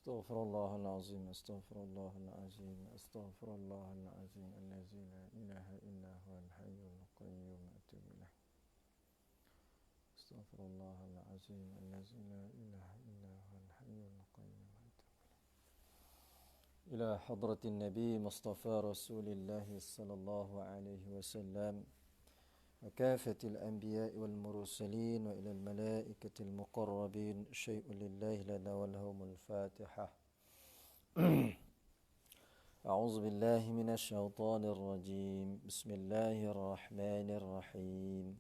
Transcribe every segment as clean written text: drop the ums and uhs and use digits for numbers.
استغفر الله العظيم استغفر الله العظيم استغفر الله العظيم الذي لا إله إلا هو الحي القيوم أتوب إليه استغفر الله العظيم الذي لا إله إلا هو الحي القيوم أتوب إليه إلى حضرة النبي مصطفى رسول الله صلى الله عليه وسلم وكافة الأنبياء والمرسلين وإلى الملائكة المقربين شيء لله لنا ولهم الفاتحة أعوذ بالله من الشيطان الرجيم بسم الله الرحمن الرحيم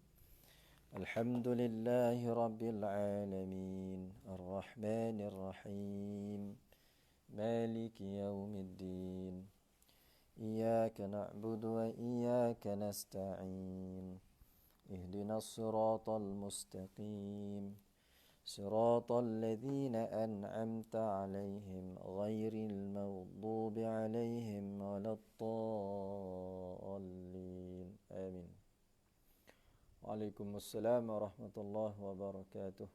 الحمد لله رب العالمين الرحمن الرحيم مالك يوم الدين إياك نعبد وإياك نستعين اهدنا الصراط المستقيم صراط الذين أنعمت عليهم غير المغضوب عليهم ولا الضالين آمين. Waalaikumsalam warahmatullahi wabarakatuh.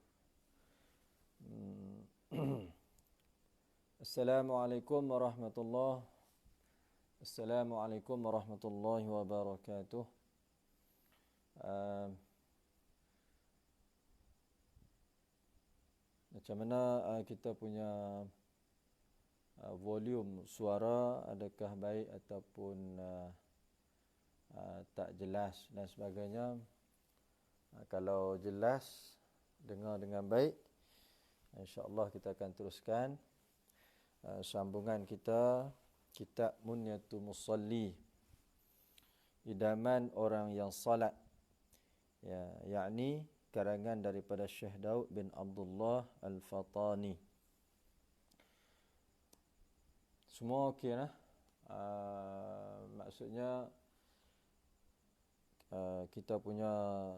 Assalamualaikum warahmatullahi wabarakatuh. Macam mana kita punya volume suara, adakah baik ataupun tak jelas dan sebagainya. Kalau jelas, dengar dengan baik, insya-Allah kita akan teruskan sambungan kita kitab Munyatul Musalli, idaman orang yang salat, ya, yakni karangan daripada Syekh Daud bin Abdullah Al-Fatani. Semua okey lah. Maksudnya kita punya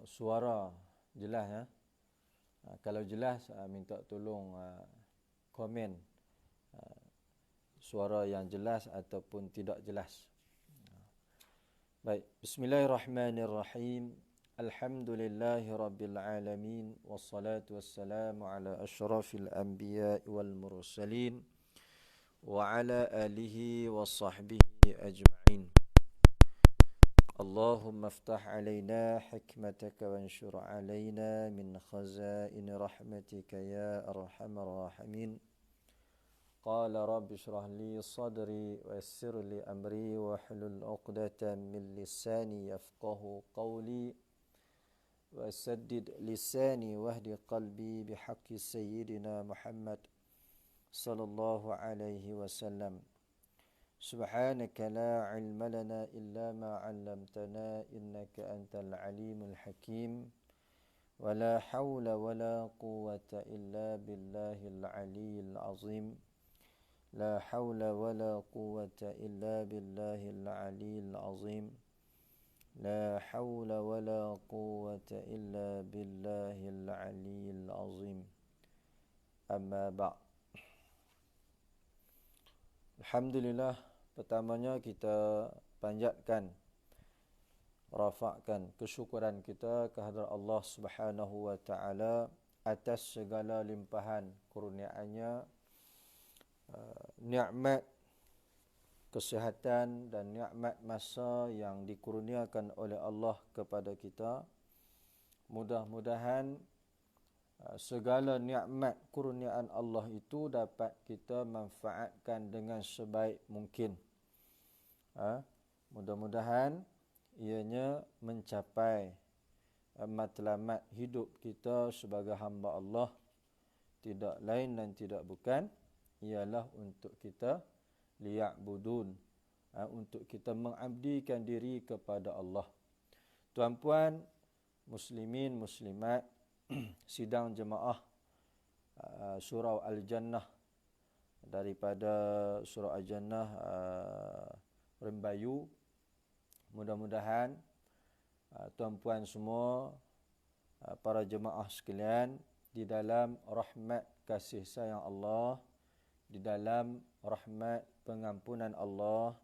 suara jelas ya. Kalau jelas minta tolong komen suara yang jelas ataupun tidak jelas. Baik, bismillahirrahmanirrahim. Alhamdulillahi rabbil alamin wassalatu wassalamu ala asyrafil anbiya'i wal mursalin wa ala alihi washabbihi ajma'in. Allahumma aftah alaina hikmataka wanshur alaina min khazain rahmatika ya arhamar rahimin. Qala rabbi shrah li sadri wa yassir li amri wa hlul 'uqdatam min lisani yafqahu qawli وسدد لساني واهد قلبي بحق سيدنا محمد صلى الله عليه وسلم سبحانك لا علم لنا إلا ما علمتنا إنك أنت العليم الحكيم ولا حول ولا قوة إلا بالله العلي العظيم لا حول ولا قوة إلا بالله العلي العظيم لا حول ولا قوة إلا بالله العلي العظيم أما بعد. Alhamdulillah, pertamanya kita panjatkan, rafakkan kesyukuran kita kehadrat Allah Subhanahu wa taala atas segala limpahan kurniaannya, nikmat kesihatan dan nikmat masa yang dikurniakan oleh Allah kepada kita. Mudah-mudahan segala nikmat kurniaan Allah itu dapat kita manfaatkan dengan sebaik mungkin. Mudah-mudahan ianya mencapai matlamat hidup kita sebagai hamba Allah, tidak lain dan tidak bukan ialah untuk kita liya'budun, untuk kita mengabdikan diri kepada Allah. Tuan-puan, muslimin, muslimat, sidang jemaah surau Al-Jannah daripada surau Al-Jannah Rembayu. Mudah-mudahan tuan-puan semua, para jemaah sekalian, di dalam rahmat kasih sayang Allah, di dalam rahmat pengampunan Allah,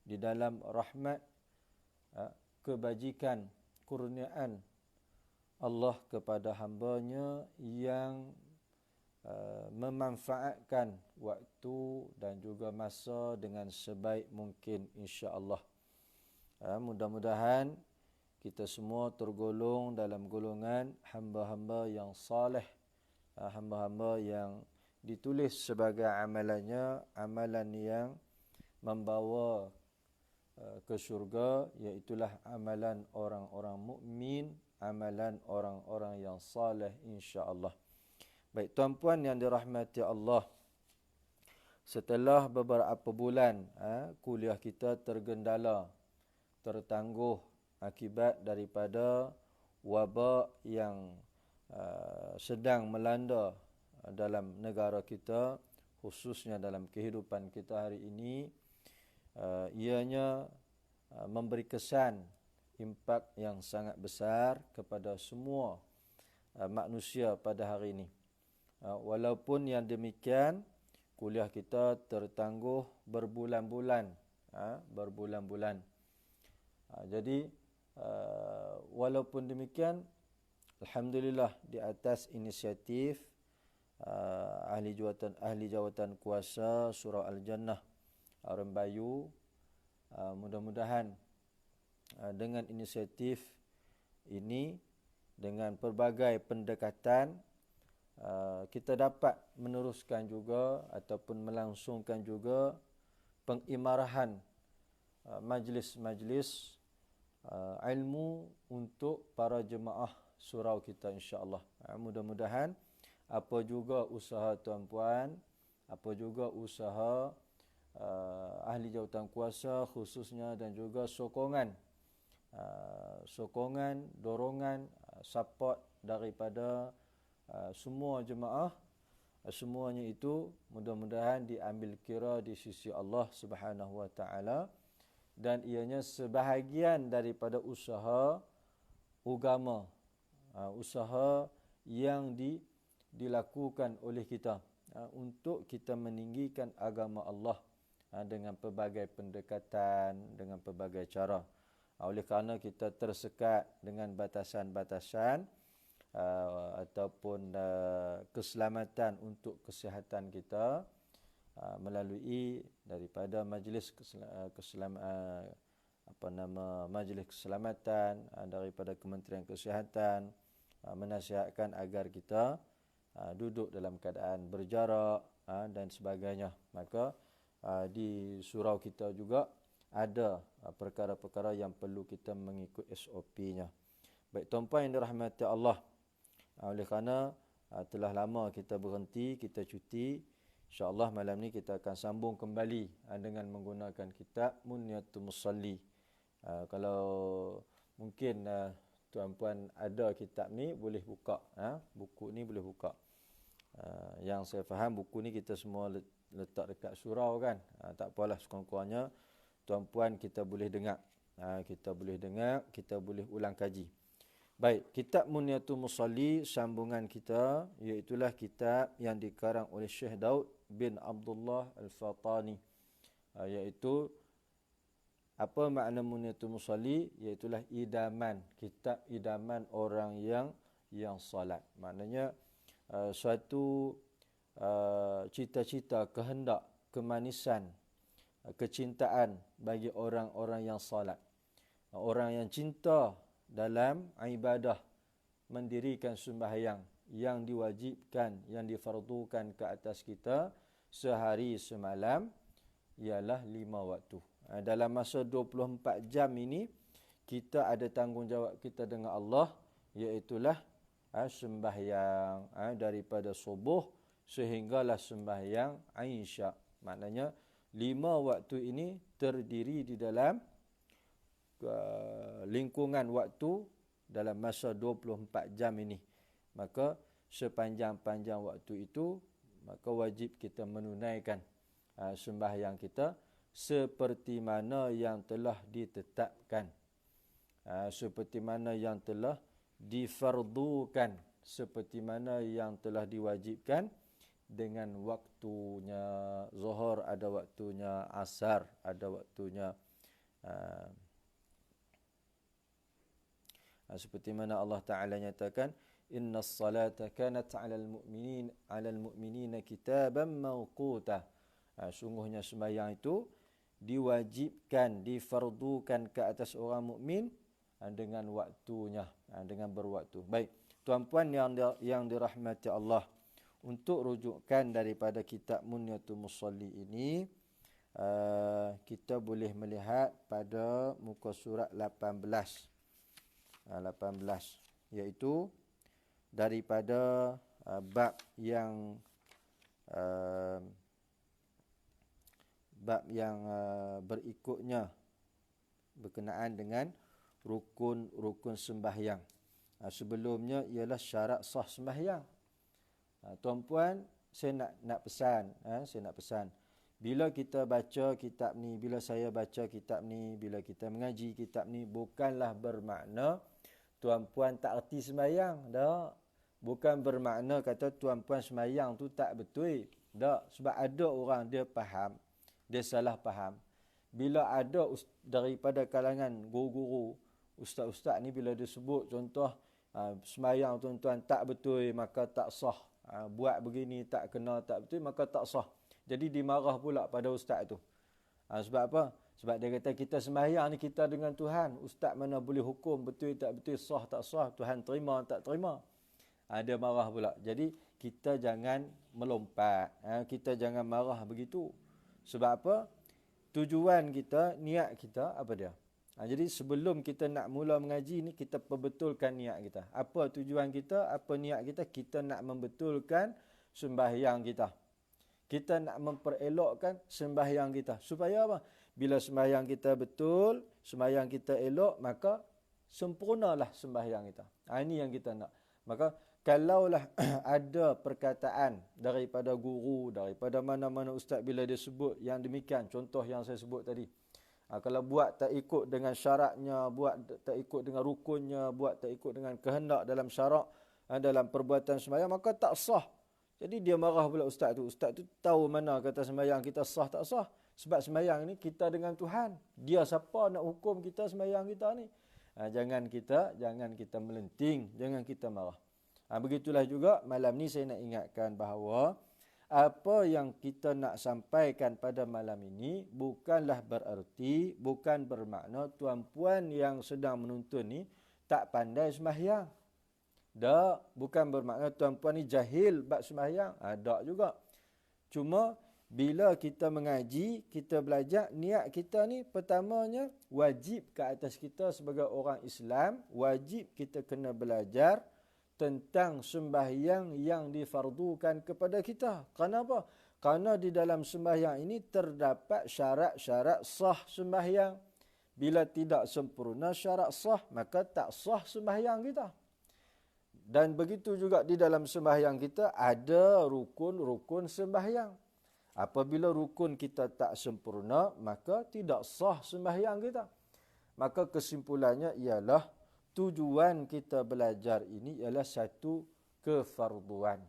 di dalam rahmat kebajikan kurniaan Allah kepada hambanya yang memanfaatkan waktu dan juga masa dengan sebaik mungkin insya-Allah. Mudah-mudahan kita semua tergolong dalam golongan hamba-hamba yang saleh, hamba-hamba yang ditulis sebagai amalannya amalan yang membawa ke syurga, iaitulah amalan orang-orang mukmin, amalan orang-orang yang saleh insya-Allah. Baik tuan-puan yang dirahmati Allah, setelah beberapa bulan kuliah kita tergendala, tertangguh akibat daripada wabak yang sedang melanda dalam negara kita, khususnya dalam kehidupan kita hari ini, ianya memberi kesan impak yang sangat besar kepada semua manusia pada hari ini. Walaupun yang demikian, kuliah kita tertangguh berbulan-bulan. Jadi, walaupun demikian, alhamdulillah di atas inisiatif ahli jawatan kuasa Surau Al-Jannah Rembayu, mudah-mudahan dengan inisiatif ini, dengan pelbagai pendekatan, kita dapat meneruskan juga ataupun melangsungkan juga pengimarahan majlis-majlis ilmu untuk para jemaah surau kita insya-Allah. Mudah-mudahan apa juga usaha tuan-puan, apa juga usaha ahli jawatan kuasa khususnya, dan juga sokongan, dorongan, support daripada semua jemaah, semuanya itu mudah-mudahan diambil kira di sisi Allah Subhanahu wa taala, dan ianya sebahagian daripada usaha agama, usaha yang dilakukan oleh kita untuk kita meninggikan agama Allah dengan pelbagai pendekatan, dengan pelbagai cara. Oleh kerana kita tersekat dengan batasan-batasan ataupun keselamatan untuk kesihatan kita, melalui daripada majlis majlis keselamatan daripada Kementerian Kesihatan, menasihatkan agar kita duduk dalam keadaan berjarak dan sebagainya. Maka di surau kita juga ada perkara-perkara yang perlu kita mengikut SOP-nya. Baik tuan-puan yang dirahmati Allah, oleh kerana telah lama kita berhenti, kita cuti, insya-Allah malam ni kita akan sambung kembali dengan menggunakan kitab Munyatul Musalli. Kalau mungkin tuan-puan ada kitab ni, boleh buka, buku ni boleh buka. Yang saya faham buku ni kita semua letak dekat surau kan. Tak apalah, sekurang-kurangnya tuan-puan kita boleh dengar. Kita boleh ulang kaji. Baik, kitab Munyatul Musalli sambungan kita, iaitulah kitab yang dikarang oleh Syekh Daud bin Abdullah Al-Fatani. Iaitu apa makna Munyatul Musalli? Iaitulah idaman, kitab idaman orang yang salat. Maknanya suatu cita-cita, kehendak, kemanisan, kecintaan bagi orang-orang yang salat. Orang yang cinta dalam ibadah, mendirikan sembahyang yang diwajibkan, yang difardukan ke atas kita sehari semalam, ialah 5 waktu. Dalam masa 24 jam ini, kita ada tanggungjawab kita dengan Allah, iaitulah sembahyang daripada subuh sehinggalah sembahyang Isya. Maknanya 5 waktu ini terdiri di dalam lingkungan waktu dalam masa 24 jam ini. Maka sepanjang-panjang waktu itu, maka wajib kita menunaikan sembahyang kita seperti mana yang telah ditetapkan, seperti mana yang telah difardukan, seperti mana yang telah diwajibkan, dengan waktunya. Zuhur ada waktunya, asar ada waktunya. Seperti mana Allah Ta'ala nyatakan, innas salata kanat 'alal mu'minina kitaban mawquta. Sungguhnya sembahyang itu diwajibkan, difardukan ke atas orang mukmin dengan waktunya, dengan berwaktu. Baik, tuan-puan yang dirahmati Allah, untuk rujukan daripada kitab Munyatul Musalli ini, kita boleh melihat pada muka surat 18, iaitu daripada bab yang berikutnya berkenaan dengan rukun sembahyang. Sebelumnya ialah syarat sah sembahyang. Tuan-puan, saya nak pesan, bila kita baca kitab ni, bila saya baca kitab ni, bila kita mengaji kitab ni, bukanlah bermakna tuan-puan tak erti sembahyang. Tak. Bukan bermakna kata tuan-puan sembahyang tu tak betul. Tak. Sebab ada orang dia faham, dia salah faham. Bila ada daripada kalangan guru-guru, ustaz-ustaz ni, bila dia sebut contoh sembahyang tuan-tuan tak betul, maka tak sah. Buat begini tak kena, tak betul, maka tak sah. Jadi dimarah pula pada ustaz tu. Sebab apa? Sebab dia kata kita sembahyang ni kita dengan Tuhan. Ustaz mana boleh hukum betul tak betul, sah tak sah, Tuhan terima tak terima. Dia marah pula. Jadi kita jangan melompat. Kita jangan marah begitu. Sebab apa? Tujuan kita, niat kita, apa dia? Jadi sebelum kita nak mula mengaji ni, kita perbetulkan niat kita. Apa tujuan kita, apa niat kita? Kita nak membetulkan sembahyang kita. Kita nak memperelokkan sembahyang kita. Supaya apa? Bila sembahyang kita betul, sembahyang kita elok, maka sempurnalah sembahyang kita. Ini yang kita nak. Maka kalaulah ada perkataan daripada guru, daripada mana-mana ustaz, bila dia sebut yang demikian, contoh yang saya sebut tadi, kalau buat tak ikut dengan syaratnya, buat tak ikut dengan rukunnya, buat tak ikut dengan kehendak dalam syarak, dalam perbuatan sembahyang, maka tak sah. Jadi dia marah pula ustaz tu. Ustaz tu tahu mana kata sembahyang kita sah tak sah. Sebab sembahyang ni kita dengan Tuhan. Dia siapa nak hukum kita sembahyang kita ni? Jangan kita melenting, jangan kita marah. Begitulah juga malam ni saya nak ingatkan bahawa apa yang kita nak sampaikan pada malam ini bukanlah bererti, bukan bermakna tuan-puan yang sedang menuntun ni tak pandai sembahyang. Tak, bukan bermakna tuan-puan ni jahil bab sembahyang. Tak juga. Cuma bila kita mengaji, kita belajar, niat kita ni pertamanya wajib ke atas kita sebagai orang Islam, wajib kita kena belajar tentang sembahyang yang difardukan kepada kita. Kenapa? Kerana di dalam sembahyang ini terdapat syarat-syarat sah sembahyang. Bila tidak sempurna syarat sah, maka tak sah sembahyang kita. Dan begitu juga di dalam sembahyang kita ada rukun-rukun sembahyang. Apabila rukun kita tak sempurna, maka tidak sah sembahyang kita. Maka kesimpulannya ialah tujuan kita belajar ini ialah satu kefarduan,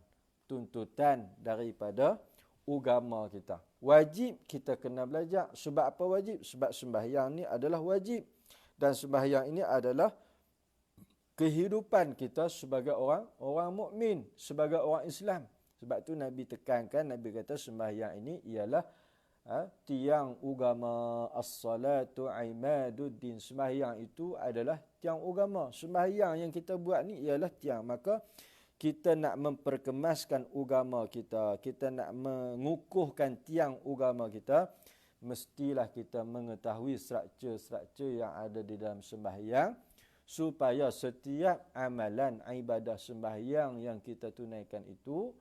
tuntutan daripada agama kita. Wajib kita kena belajar. Sebab apa wajib? Sebab sembahyang ni adalah wajib. Dan sembahyang ini adalah kehidupan kita sebagai orang mukmin, sebagai orang Islam. Sebab tu Nabi tekankan, Nabi kata sembahyang ini ialah tiang agama. As-salatu imaduddin. Sembahyang itu adalah tiang agama. Sembahyang yang kita buat ni ialah tiang. Maka kita nak memperkemaskan agama kita, kita nak mengukuhkan tiang agama kita, mestilah kita mengetahui struktur-struktur yang ada di dalam sembahyang, supaya setiap amalan ibadah sembahyang yang kita tunaikan itu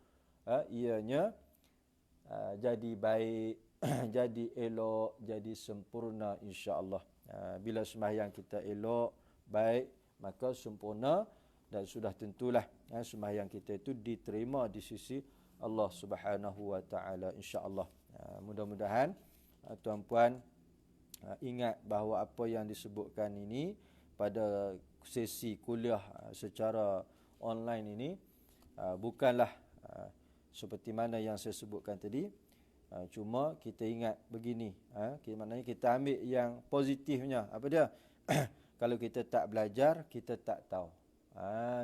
ianya jadi baik, jadi elok, jadi sempurna insya-Allah. Bila sembahyang kita elok, baik, maka sempurna dan sudah tentulah sembahyang kita itu diterima di sisi Allah Subhanahu wa taala insya-Allah. Mudah-mudahan tuan-puan ingat bahawa apa yang disebutkan ini pada sesi kuliah secara online ini bukanlah seperti mana yang saya sebutkan tadi. Cuma kita ingat begini, maknanya kita ambil yang positifnya. Apa dia? Kalau kita tak belajar, kita tak tahu.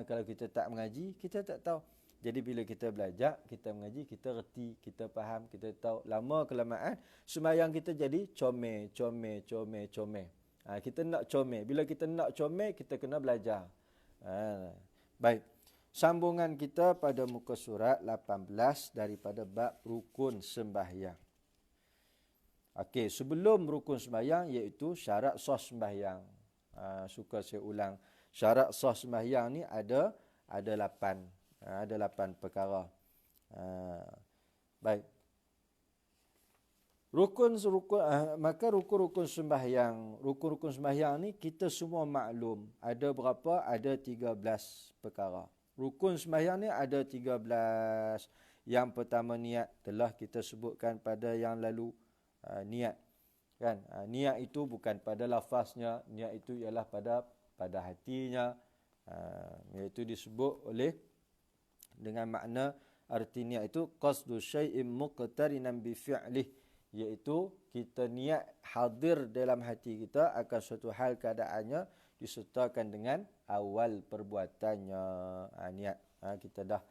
Kalau kita tak mengaji, kita tak tahu. Jadi bila kita belajar, kita mengaji, kita reti, kita faham, kita tahu. Lama kelamaan, sembahyang kita jadi comel. Kita nak comel. Bila kita nak comel, kita kena belajar. Baik. Sambungan kita pada muka surat 18 daripada bab rukun sembahyang. Okey, sebelum rukun sembahyang iaitu syarat sah sembahyang. Suka saya ulang. Syarat sah sembahyang ni ada 8. Ada 8 perkara. Baik. Maka rukun-rukun sembahyang ni kita semua maklum. Ada berapa? Ada 13 perkara. Rukun sembahyang ni ada 13. Yang pertama niat, telah kita sebutkan pada yang lalu. Niat. Kan? Niat itu bukan pada lafaznya, niat itu ialah pada hatinya. Iaitu disebut oleh dengan makna arti niat itu qasdu syai'in muqtarinan bi fi'lih, iaitu kita niat hadir dalam hati kita akan suatu hal keadaannya disertakan dengan awal perbuatannya. Niat kita dah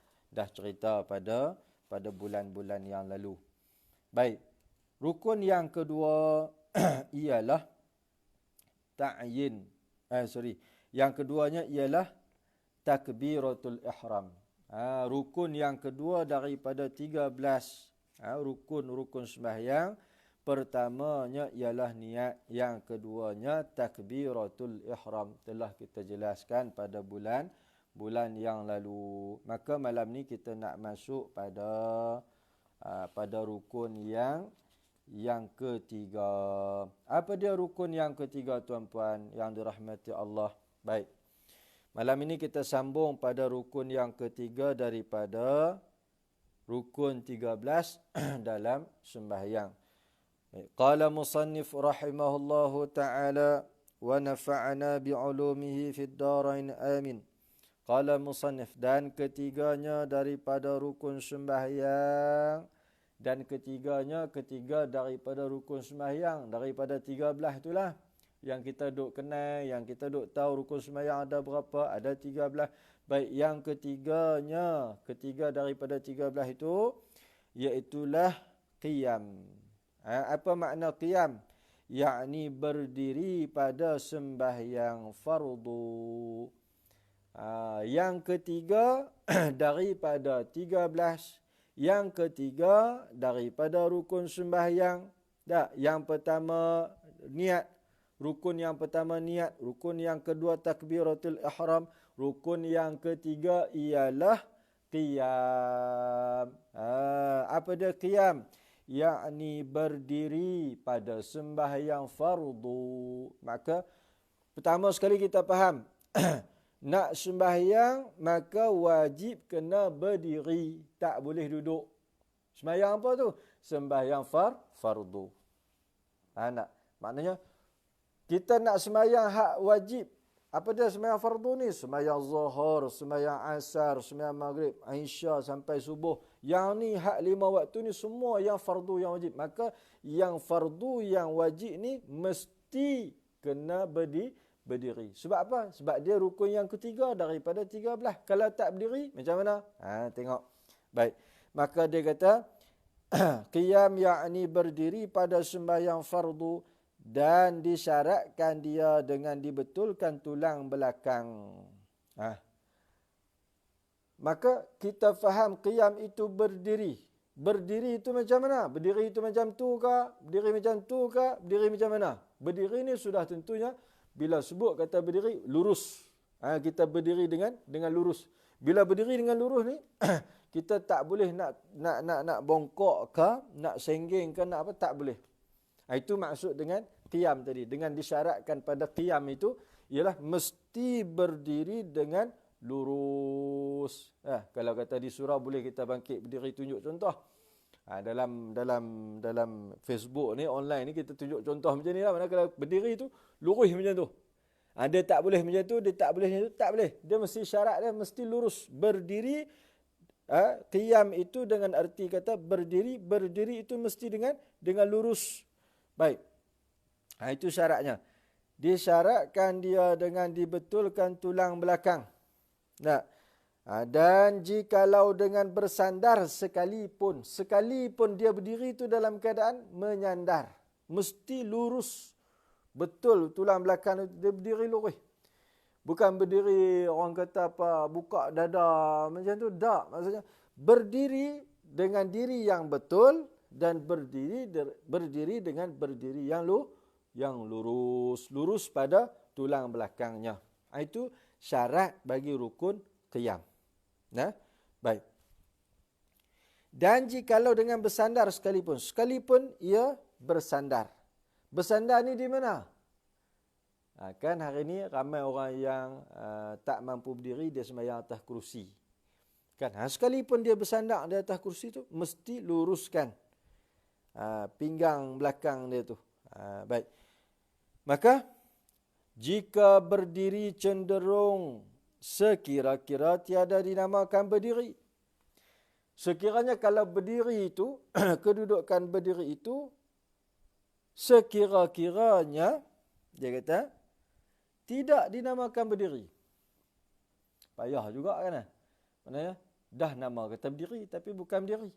cerita pada bulan-bulan yang lalu. Baik. Rukun yang kedua ialah ta'yin. Yang keduanya ialah takbiratul ihram. Rukun yang kedua daripada 13 rukun sembahyang. Pertamanya ialah niat, yang keduanya takbiratul ihram. Telah kita jelaskan pada bulan yang lalu. Maka malam ni kita nak masuk pada rukun yang ketiga. Apa dia rukun yang ketiga, tuan-puan yang dirahmati Allah? Baik. Malam ini kita sambung pada rukun yang ketiga daripada rukun 13 dalam sembahyang. Qala musannif rahimahullahu ta'ala wa nafa'ana bi'ulumihi fid darain amin. Qala musannif, dan ketiganya daripada rukun sembahyang, dan ketiga daripada rukun sembahyang, daripada 13 itulah yang kita duk kenal, yang kita duk tahu rukun sembahyang ada berapa, ada 13. Baik, yang ketiga daripada 13 itu iaitulah qiyam. Apa makna qiyam? Yakni berdiri pada sembahyang fardu. Yang ketiga daripada 13. Yang ketiga daripada rukun sembahyang. Yang pertama niat. Rukun yang pertama niat. Rukun yang kedua takbiratul ihram. Rukun yang ketiga ialah qiyam. Apa dia qiyam? Yakni berdiri pada sembahyang fardu. Maka pertama sekali kita faham. Nak sembahyang maka wajib kena berdiri. Tak boleh duduk. Sembahyang apa tu? Sembahyang fardu. Maknanya kita nak sembahyang hak wajib. Apa dia sembahyang fardu ni? Sembahyang zuhur, sembahyang asar, sembahyang maghrib, isya sampai subuh. Yang ni hak 5 waktu ni semua yang fardu yang wajib. Maka yang fardu yang wajib ni mesti kena berdiri. Sebab apa? Sebab dia rukun yang ketiga daripada 13. Kalau tak berdiri macam mana? Tengok. Baik. Maka dia kata qiyam yakni berdiri pada sembahyang fardu dan disyaratkan dia dengan dibetulkan tulang belakang. Maka kita faham qiyam itu berdiri. Berdiri itu macam mana? Berdiri itu macam tu ke? Berdiri macam tu ke? Berdiri macam mana? Berdiri ni sudah tentunya bila sebut kata berdiri lurus. Kita berdiri dengan lurus. Bila berdiri dengan lurus ni kita tak boleh nak bongkok ke, nak senggeng ke, nak apa, tak boleh. Itu maksud dengan qiyam tadi. Dengan disyaratkan pada qiyam itu ialah mesti berdiri dengan lurus. Kalau kata di surau boleh kita bangkit berdiri tunjuk contoh. Dalam Facebook ni, online ni kita tunjuk contoh macam ni lah. Mana kalau berdiri tu lurus macam tu. Dia tak boleh macam tu, dia tak boleh macam tu, tak boleh. Dia mesti syarat dia mesti lurus. Berdiri, qiyam itu dengan arti kata berdiri itu mesti dengan lurus. Baik. Itu syaratnya. Disyaratkan dia dengan dibetulkan tulang belakang. Nah, dan jikalau dengan bersandar sekalipun dia berdiri itu dalam keadaan menyandar, mesti lurus. Betul tulang belakang dia berdiri lurus. Bukan berdiri orang kata apa buka dada macam tu, tak. Maksudnya berdiri dengan diri yang betul dan berdiri dengan berdiri yang lurus pada tulang belakangnya. Itu syarat bagi rukun qiyam. Nah, baik. Dan jikalau dengan bersandar sekalipun ia bersandar. Bersandar ni di mana? Kan hari ni ramai orang yang tak mampu berdiri, dia sembahyang atas kerusi. Kan, sekalipun dia bersandar di atas kerusi tu, mesti luruskan pinggang belakang dia tu. Baik. Maka, jika berdiri cenderung sekira-kira tiada dinamakan berdiri. Sekiranya kalau berdiri itu, kedudukan berdiri itu, sekira-kiranya, dia kata, tidak dinamakan berdiri. Payah juga kan? Maknanya, dah nama kata berdiri, tapi bukan berdiri.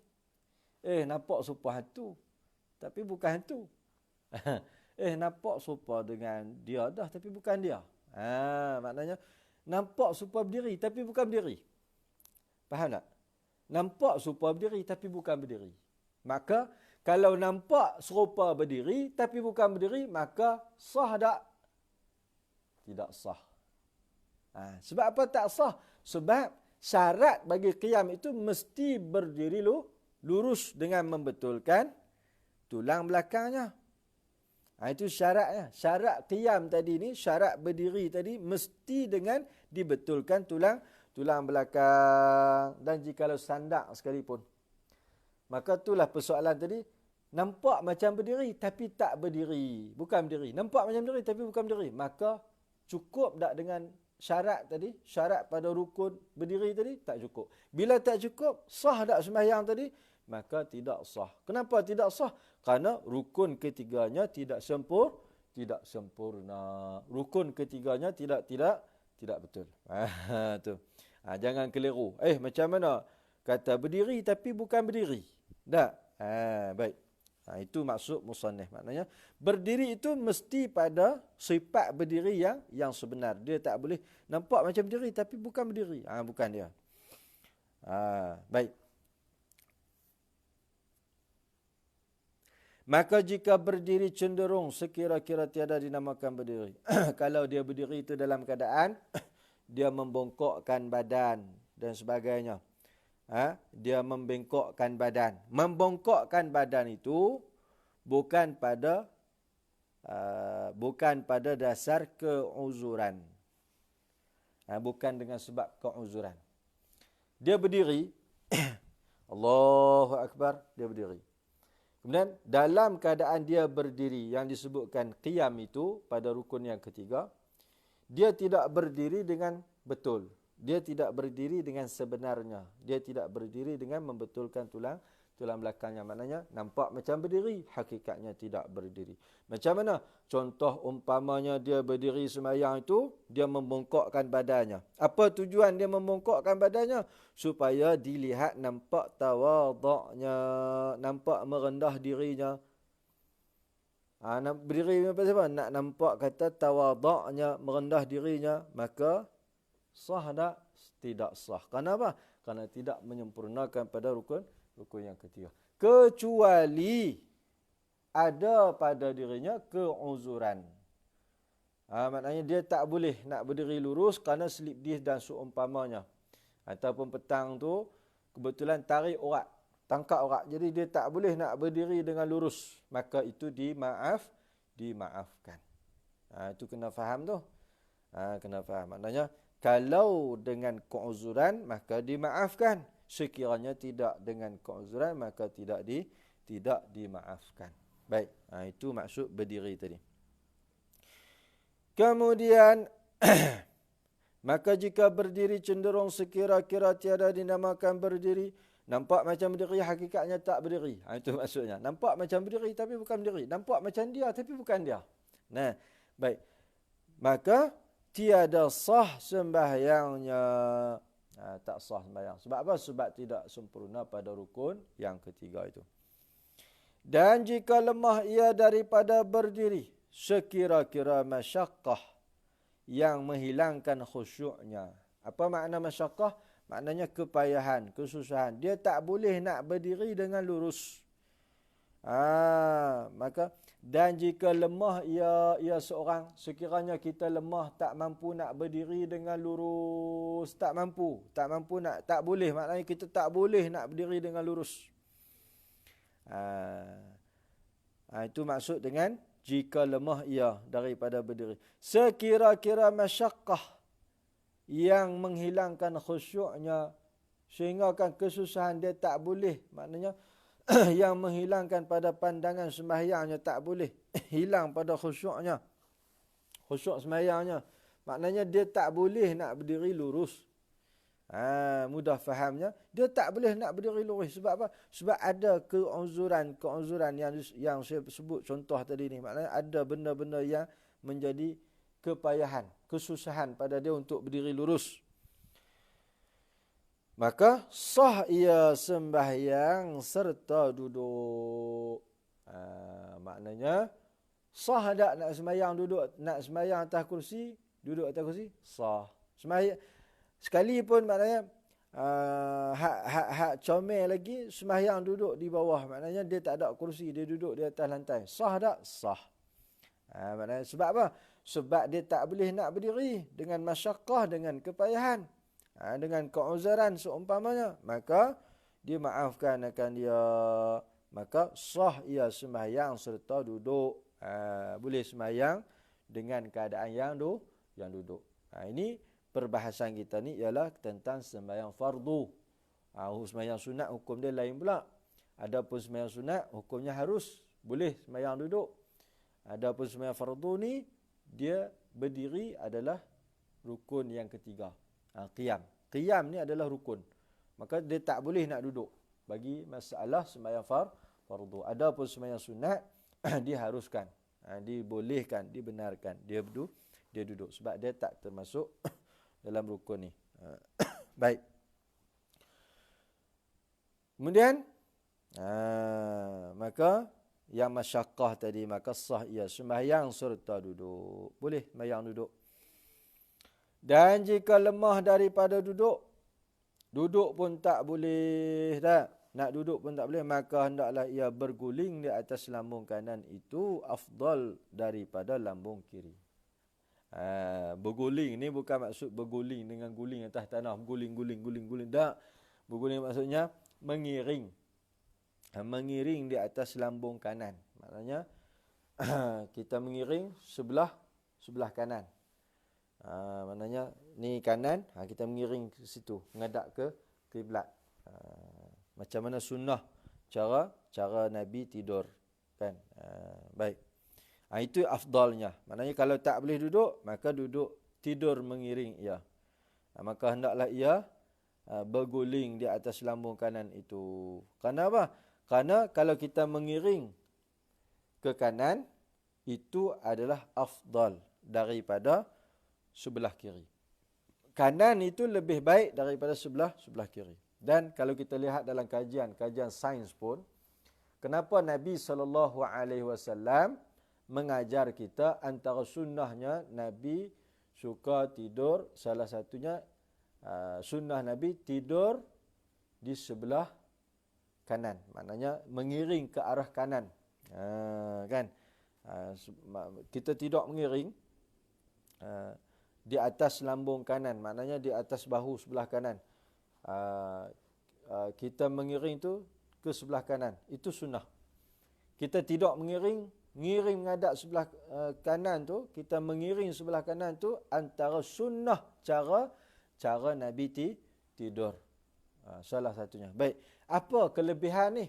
Nampak serupa hantu, tapi bukan hantu. Nampak serupa dengan dia dah, tapi bukan dia. Maknanya, nampak serupa berdiri, tapi bukan berdiri. Faham tak? Nampak serupa berdiri, tapi bukan berdiri. Maka, kalau nampak serupa berdiri, tapi bukan berdiri, maka sah tak? Tidak sah. Sebab apa tak sah? Sebab syarat bagi qiyam itu mesti berdiri lurus dengan membetulkan tulang belakangnya. Itu syaratnya. Syarat qiyam tadi ni, syarat berdiri tadi mesti dengan dibetulkan tulang belakang. Dan jikalau sandak sekalipun. Maka itulah persoalan tadi. Nampak macam berdiri tapi tak berdiri. Bukan berdiri. Nampak macam berdiri tapi bukan berdiri. Maka cukup tak dengan syarat tadi? Syarat pada rukun berdiri tadi? Tak cukup. Bila tak cukup, sah tak sembahyang tadi? Maka tidak sah. Kenapa tidak sah? Kerana rukun ketiganya tidak sempurna. Rukun ketiganya tidak betul. Tu. Jangan keliru. Macam mana? Kata berdiri tapi bukan berdiri. Tak? Baik. Itu maksud musannif. Maknanya berdiri itu mesti pada sifat berdiri yang sebenar. Dia tak boleh nampak macam berdiri tapi bukan berdiri. Bukan dia. Baik. Maka jika berdiri cenderung sekira-kira tiada dinamakan berdiri. Kalau dia berdiri itu dalam keadaan dia membongkokkan badan dan sebagainya. Dia membengkokkan badan. Membongkokkan badan itu bukan pada dasar keuzuran. Bukan dengan sebab keuzuran. Dia berdiri. Allahu Akbar. Dia berdiri. Kemudian dalam keadaan dia berdiri yang disebutkan qiyam itu pada rukun yang ketiga, dia tidak berdiri dengan betul. Dia tidak berdiri dengan sebenarnya. Dia tidak berdiri dengan membetulkan tulang belakangnya. Maknanya nampak macam berdiri, hakikatnya tidak berdiri. Macam mana? Contoh umpamanya dia berdiri sembahyang itu, dia membongkokkan badannya. Apa tujuan dia membongkokkan badannya? Supaya dilihat nampak tawaduknya, nampak merendah dirinya. Nak berdiri apa sebab? Nak nampak kata tawaduknya, merendah dirinya, maka sah tak? Tidak sah. Kenapa? Kerana tidak menyempurnakan pada rukun yang ketiga. Kecuali ada pada dirinya keuzuran. Maknanya dia tak boleh nak berdiri lurus kerana slip disc dan seumpamanya. Ataupun petang tu kebetulan tarik urat, tangkap urat. Jadi dia tak boleh nak berdiri dengan lurus. Maka itu dimaafkan. Itu kena faham tu. Kena faham. Maknanya kalau dengan keuzuran maka dimaafkan. Sekiranya tidak dengan keuzuran maka tidak dimaafkan. Baik, itu maksud berdiri tadi. Kemudian maka jika berdiri cenderung sekira-kira tiada dinamakan berdiri, nampak macam berdiri hakikatnya tak berdiri. Itu maksudnya. Nampak macam berdiri tapi bukan berdiri. Nampak macam dia tapi bukan dia. Nah, baik. Maka tiada sah sembahyangnya. Tak sah sembahyang. Sebab apa? Sebab tidak sempurna pada rukun yang ketiga itu. Dan jika lemah ia daripada berdiri, sekira-kira masyaqqah yang menghilangkan khusyuknya. Apa makna masyaqqah? Maknanya kepayahan, kesusahan. Dia tak boleh nak berdiri dengan lurus. Maka dan jika lemah ia seorang, sekiranya kita lemah tak mampu nak berdiri dengan lurus, tak boleh, maknanya kita tak boleh nak berdiri dengan lurus. Itu maksud dengan jika lemah ia daripada berdiri. Sekira-kira masyaqqah yang menghilangkan khusyuknya, sehingga kan kesusahan dia tak boleh, maknanya yang menghilangkan pada pandangan sembahyangnya, tak boleh hilang pada khusyuk sembahyangnya, maknanya dia tak boleh nak berdiri lurus. Mudah fahamnya, dia tak boleh nak berdiri lurus. Sebab apa? Sebab ada keunzuran yang saya sebut contoh tadi ni, maknanya ada benda-benda yang menjadi kepayahan, kesusahan pada dia untuk berdiri lurus. Maka sah ia sembahyang serta duduk. Maknanya sah tak nak sembahyang duduk, nak sembahyang atas kursi, duduk atas kursi, sah. Sembahyang sekalipun maknanya hak comel lagi sembahyang duduk di bawah, maknanya dia tak ada kursi, dia duduk di atas lantai. Sah tak? Sah. Maknanya sebab apa? Sebab dia tak boleh nak berdiri dengan masyaqqah, dengan kepayahan. Dengan keuzuran seumpamanya, maka dimaafkan akan dia. Maka sah ia sembahyang serta duduk. Boleh sembahyang dengan keadaan yang duduk. Ini perbahasan kita ni ialah tentang sembahyang fardu. Sembahyang sunat hukum dia lain pula. Adapun sembahyang sunat hukumnya harus boleh sembahyang duduk. Adapun sembahyang fardu ni dia berdiri adalah rukun yang ketiga. Qiyam ni adalah rukun. Maka dia tak boleh nak duduk bagi masalah sembahyang fardu. Adapun sembahyang sunat diharuskan, dibolehkan, dibenarkan dia duduk sebab dia tak termasuk dalam rukun ni. Baik. Kemudian maka yang masyaqqah tadi, maka sah ia sembahyang serta duduk. Boleh sembahyang duduk. Dan jika lemah daripada duduk pun tak boleh dah. Nak duduk pun tak boleh, maka hendaklah ia berguling di atas lambung kanan, itu afdal daripada lambung kiri. Berguling ni bukan maksud berguling dengan guling atas tanah, guling. Tak. Berguling maksudnya mengiring. Mengiring di atas lambung kanan. Maknanya kita mengiring sebelah kanan. Maknanya ni kanan, kita mengiring ke situ, menghadap ke kiblat. Macam mana sunnah cara Nabi tidur kan. Baik. Itu afdalnya. Maknanya kalau tak boleh duduk, maka duduk tidur mengiring ia. Maka hendaklah ia berguling di atas lambung kanan itu. Kerana apa? Kerana kalau kita mengiring ke kanan, itu adalah afdal daripada sebelah kiri. Kanan itu lebih baik daripada sebelah kiri. Dan kalau kita lihat dalam kajian sains pun, kenapa Nabi SAW mengajar kita, antara sunnahnya Nabi suka tidur, salah satunya sunnah Nabi tidur di sebelah kanan. Maknanya mengiring ke arah kanan. Kan? Kita tidak mengiring di atas lambung kanan, maknanya di atas bahu sebelah kanan. Kita mengiring tu ke sebelah kanan, itu sunnah. Kita tidak mengiring menghadap sebelah kanan tu, kita mengiring sebelah kanan tu antara sunnah cara Nabi tidur. Salah satunya. Baik, apa kelebihan ni?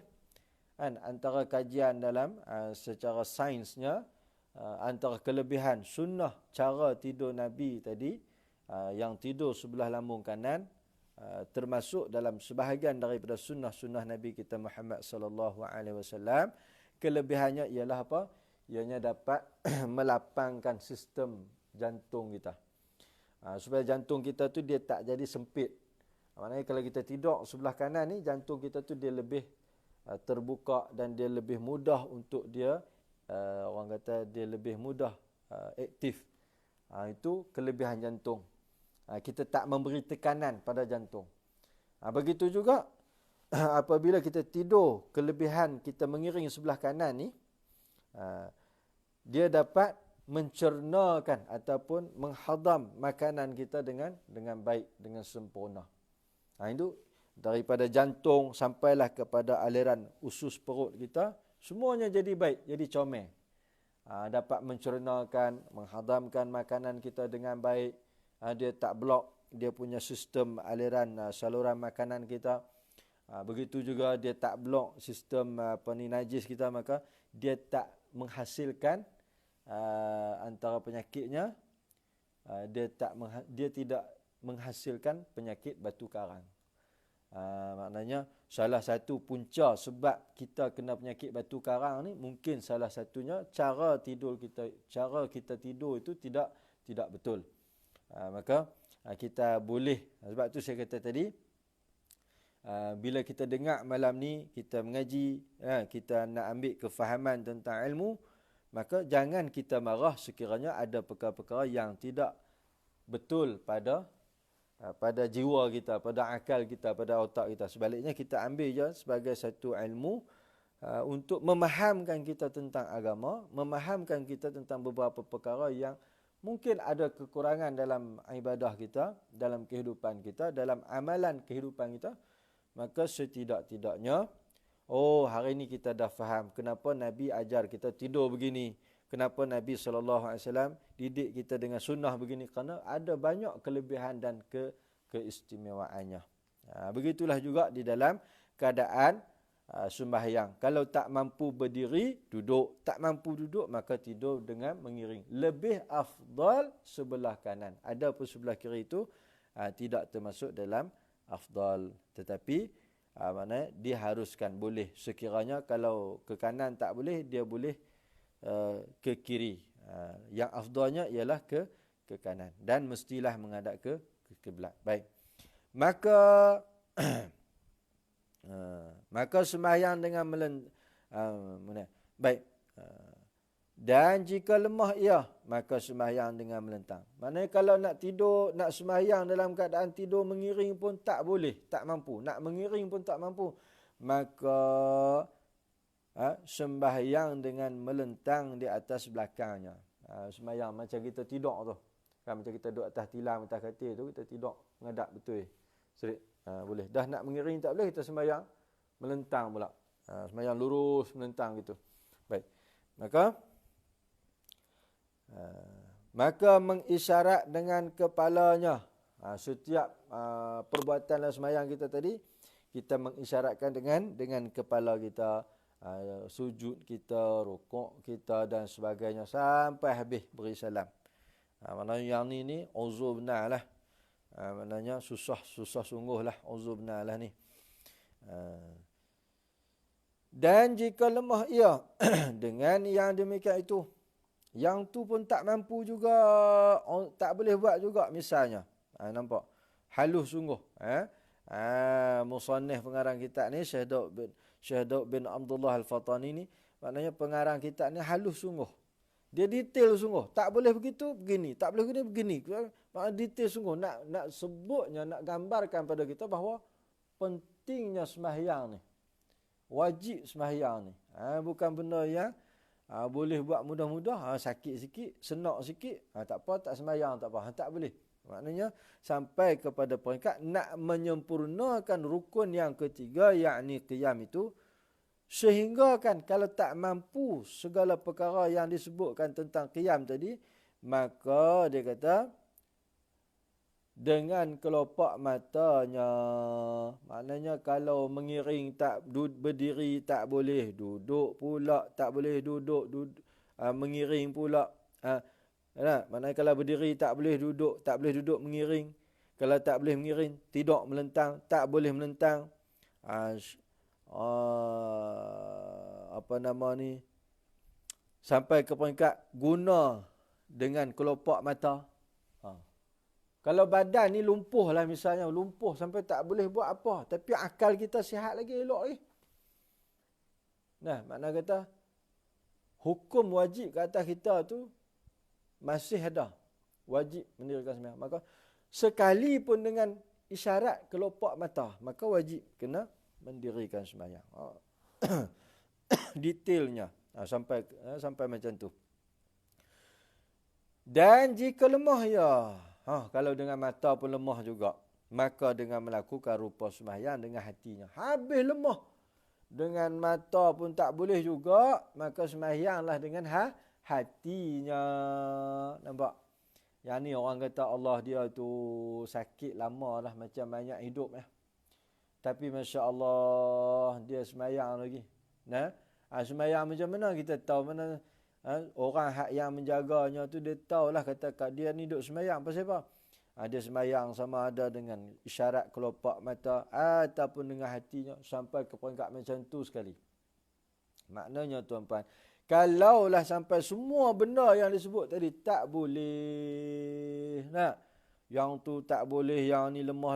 Antara kajian dalam secara sainsnya, antara kelebihan sunnah cara tidur Nabi tadi, yang tidur sebelah lambung kanan, termasuk dalam sebahagian daripada sunnah Nabi kita Muhammad sallallahu alaihi wasallam. Kelebihannya ialah apa? Ianya dapat melapangkan sistem jantung kita. Supaya jantung kita tu dia tak jadi sempit. Maknanya kalau kita tidur sebelah kanan ni, jantung kita tu dia lebih terbuka dan dia lebih mudah untuk dia, orang kata dia lebih mudah aktif. Itu kelebihan jantung. Kita tak memberi tekanan pada jantung. Begitu juga apabila kita tidur, kelebihan kita mengiring sebelah kanan ni, dia dapat mencernakan ataupun menghadam makanan kita dengan baik, dengan sempurna. Itu daripada jantung sampailah kepada aliran usus perut kita, semuanya jadi baik, jadi comel. Dapat mencernakan, menghadamkan makanan kita dengan baik. Dia tak blok dia punya sistem aliran saluran makanan kita. Begitu juga dia tak blok sistem najis kita, maka dia tak menghasilkan antara penyakitnya, dia tidak menghasilkan penyakit batu karang. Maknanya salah satu punca sebab kita kena penyakit batu karang ni, mungkin salah satunya cara kita tidur itu tidak betul. Maka kita boleh, sebab tu saya kata tadi, bila kita dengar malam ni, kita mengaji, kita nak ambil kefahaman tentang ilmu, maka jangan kita marah sekiranya ada perkara-perkara yang tidak betul pada jiwa kita, pada akal kita, pada otak kita. Sebaliknya kita ambil je sebagai satu ilmu untuk memahamkan kita tentang agama, memahamkan kita tentang beberapa perkara yang mungkin ada kekurangan dalam ibadah kita, dalam kehidupan kita, dalam amalan kehidupan kita. Maka setidak-tidaknya, hari ini kita dah faham kenapa Nabi ajar kita tidur begini. Kenapa Nabi SAW didik kita dengan sunnah begini. Kerana ada banyak kelebihan dan keistimewaannya. Begitulah juga di dalam keadaan sembahyang. Kalau tak mampu berdiri, duduk. Tak mampu duduk, maka tidur dengan mengiring. Lebih afdal sebelah kanan. Adapun sebelah kiri itu tidak termasuk dalam afdal. Tetapi maknanya diharuskan, boleh. Sekiranya kalau ke kanan tak boleh, dia boleh ke kiri. Yang afdalnya ialah ke kanan. Dan mestilah menghadap ke kiblat. Baik. Maka sembahyang dengan baik. Dan jika lemah ia, maka sembahyang dengan melentang. Maknanya kalau nak tidur, nak sembahyang dalam keadaan tidur mengiring pun tak boleh, tak mampu. Nak mengiring pun tak mampu. Maka sembahyang dengan melentang di atas belakangnya. Sembahyang macam kita tidur tu. Kan macam kita duduk atas tilam, atas katil tu, kita tidur menghadap betul. Serik. Boleh. Dah nak mengiring tak boleh, kita sembahyang melentang pula. Sembahyang lurus melentang gitu. Baik. Maka mengisyarat dengan kepalanya. Setiap perbuatan dalam sembahyang kita tadi, kita mengisyaratkan dengan kepala kita, sujud kita, rukuk kita dan sebagainya sampai habis beri salam. Maknanya yang ni uzur benar lah. Maknanya susah sungguh lah, uzur benar lah ni. Dan jika lemah ia dengan yang demikian itu, yang tu pun tak mampu juga, tak boleh buat juga misalnya. Nampak? Halus sungguh. Musannif pengarang kitab ni, Syekh Daud bin Abdullah Al-Fatani ni, maknanya pengarang kitab ni halus sungguh. Dia detail sungguh. Tak boleh begitu, begini. Tak boleh begini. Maknanya detail sungguh. Nak sebutnya, nak gambarkan pada kita bahawa pentingnya sembahyang ni. Wajib sembahyang ni. Bukan benda yang boleh buat mudah-mudah. Sakit sikit, senak sikit. Tak apa, tak sembahyang, tak apa. Tak boleh. Maknanya sampai kepada peringkat nak menyempurnakan rukun yang ketiga, yakni qiyam itu. Sehingga kan kalau tak mampu segala perkara yang disebutkan tentang qiyam tadi, maka dia kata dengan kelopak matanya. Maknanya kalau mengiring tak berdiri tak boleh, duduk pula tak boleh duduk, mengiring pula. Maknanya kalau berdiri tak boleh duduk mengiring. Kalau tak boleh mengiring, tidur melentang, tak boleh melentang. Sampai ke peringkat guna dengan kelopak mata. Kalau badan ni lumpuh lah misalnya, lumpuh sampai tak boleh buat apa. Tapi akal kita sihat lagi, elok lagi. Nah, makna kata, hukum wajib ke atas kita tu masih ada. Wajib mendirikan sembahyang. Maka, sekalipun dengan isyarat kelopak mata, maka wajib kena mendirikan sembahyang. Detailnya. Sampai macam tu. Dan jika lemah ya, kalau dengan mata pun lemah juga, maka dengan melakukan rupa sembahyang dengan hatinya. Habis lemah. Dengan mata pun tak boleh juga, maka sembahyanglah dengan hatinya. Nampak? Yang ni orang kata Allah dia tu sakit lama lah, macam banyak hidup ya. Tapi Masya Allah, dia sembahyang lagi. Nah, sembahyang macam mana kita tahu mana orang yang menjaganya tu dia tahulah kata dia ni duk sembahyang. Pasal apa? Dia sembahyang sama ada dengan isyarat kelopak mata ataupun dengan hatinya sampai ke peringkat macam tu sekali. Maknanya tuan-tuan, kalaulah sampai semua benda yang disebut tadi tak boleh. Nah, yang tu tak boleh, yang ni lemah.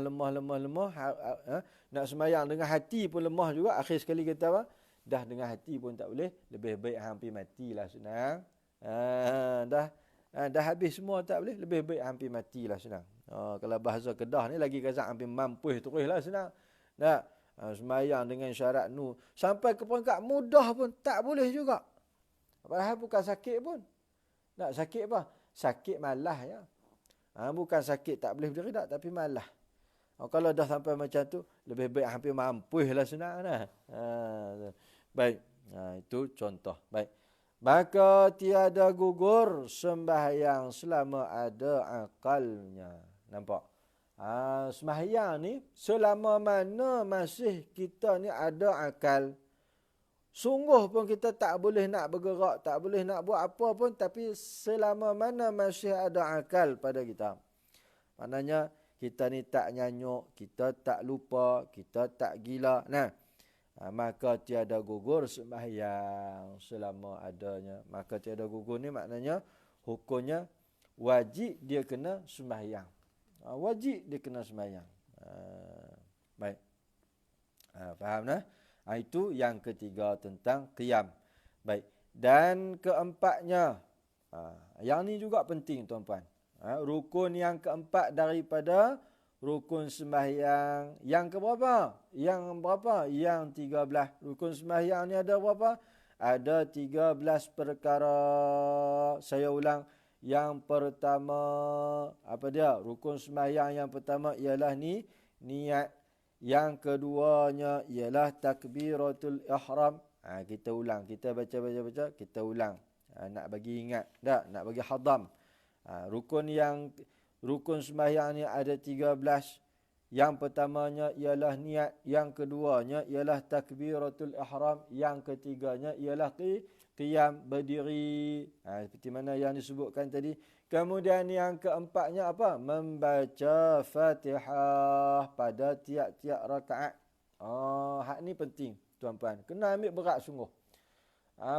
Nak sembahyang dengan hati pun lemah juga. Akhir sekali kata apa? Dah dengan hati pun tak boleh, lebih baik hampir matilah senang. Dah habis semua tak boleh, lebih baik hampir matilah senang. Kalau bahasa Kedah ni lagi kata hampir mampus teruslah senang. Sembahyang dengan syarat nu sampai ke peringkat mudah pun tak boleh juga. Padahal bukan sakit pun. Nak sakit apa? Sakit malah ya. Bukan sakit tak boleh berdiri tak, tapi malah. Kalau dah sampai macam tu, lebih baik hampir mampuslah senang dah. Baik. Itu contoh. Baik. Maka tiada gugur sembahyang selama ada akalnya. Nampak? Sembahyang ni selama mana masih kita ni ada akal. Sungguh pun kita tak boleh nak bergerak, tak boleh nak buat apa pun, tapi selama mana masih ada akal pada kita. Maknanya kita ni tak nyanyuk, kita tak lupa, kita tak gila. Nah, maka tiada gugur sembahyang selama adanya. Maka tiada gugur ni maknanya hukumnya wajib dia kena sembahyang. Wajib dia kena sembahyang. Baik. Faham dah? Itu yang ketiga tentang qiyam. Baik. Dan keempatnya, yang ni juga penting tuan-tuan. Rukun yang keempat daripada rukun sembahyang yang keberapa? Yang berapa? Yang 13. Rukun sembahyang ni ada berapa? Ada 13 perkara. Saya ulang. Yang pertama, apa dia? Rukun sembahyang yang pertama ialah niat. Yang keduanya ialah takbiratul ihram. Kita ulang. Kita baca, kita ulang. Nak bagi ingat. Tak? Nak bagi hadam. Rukun sembahyang ni ada 13. Yang pertamanya ialah niat. Yang keduanya ialah takbiratul ihram. Yang ketiganya ialah qiyam, berdiri. Seperti mana yang disebutkan tadi. Kemudian yang keempatnya apa? Membaca Fatihah pada tiap-tiap rakaat. Hak ni penting tuan-tuan. Kena ambil berat sungguh.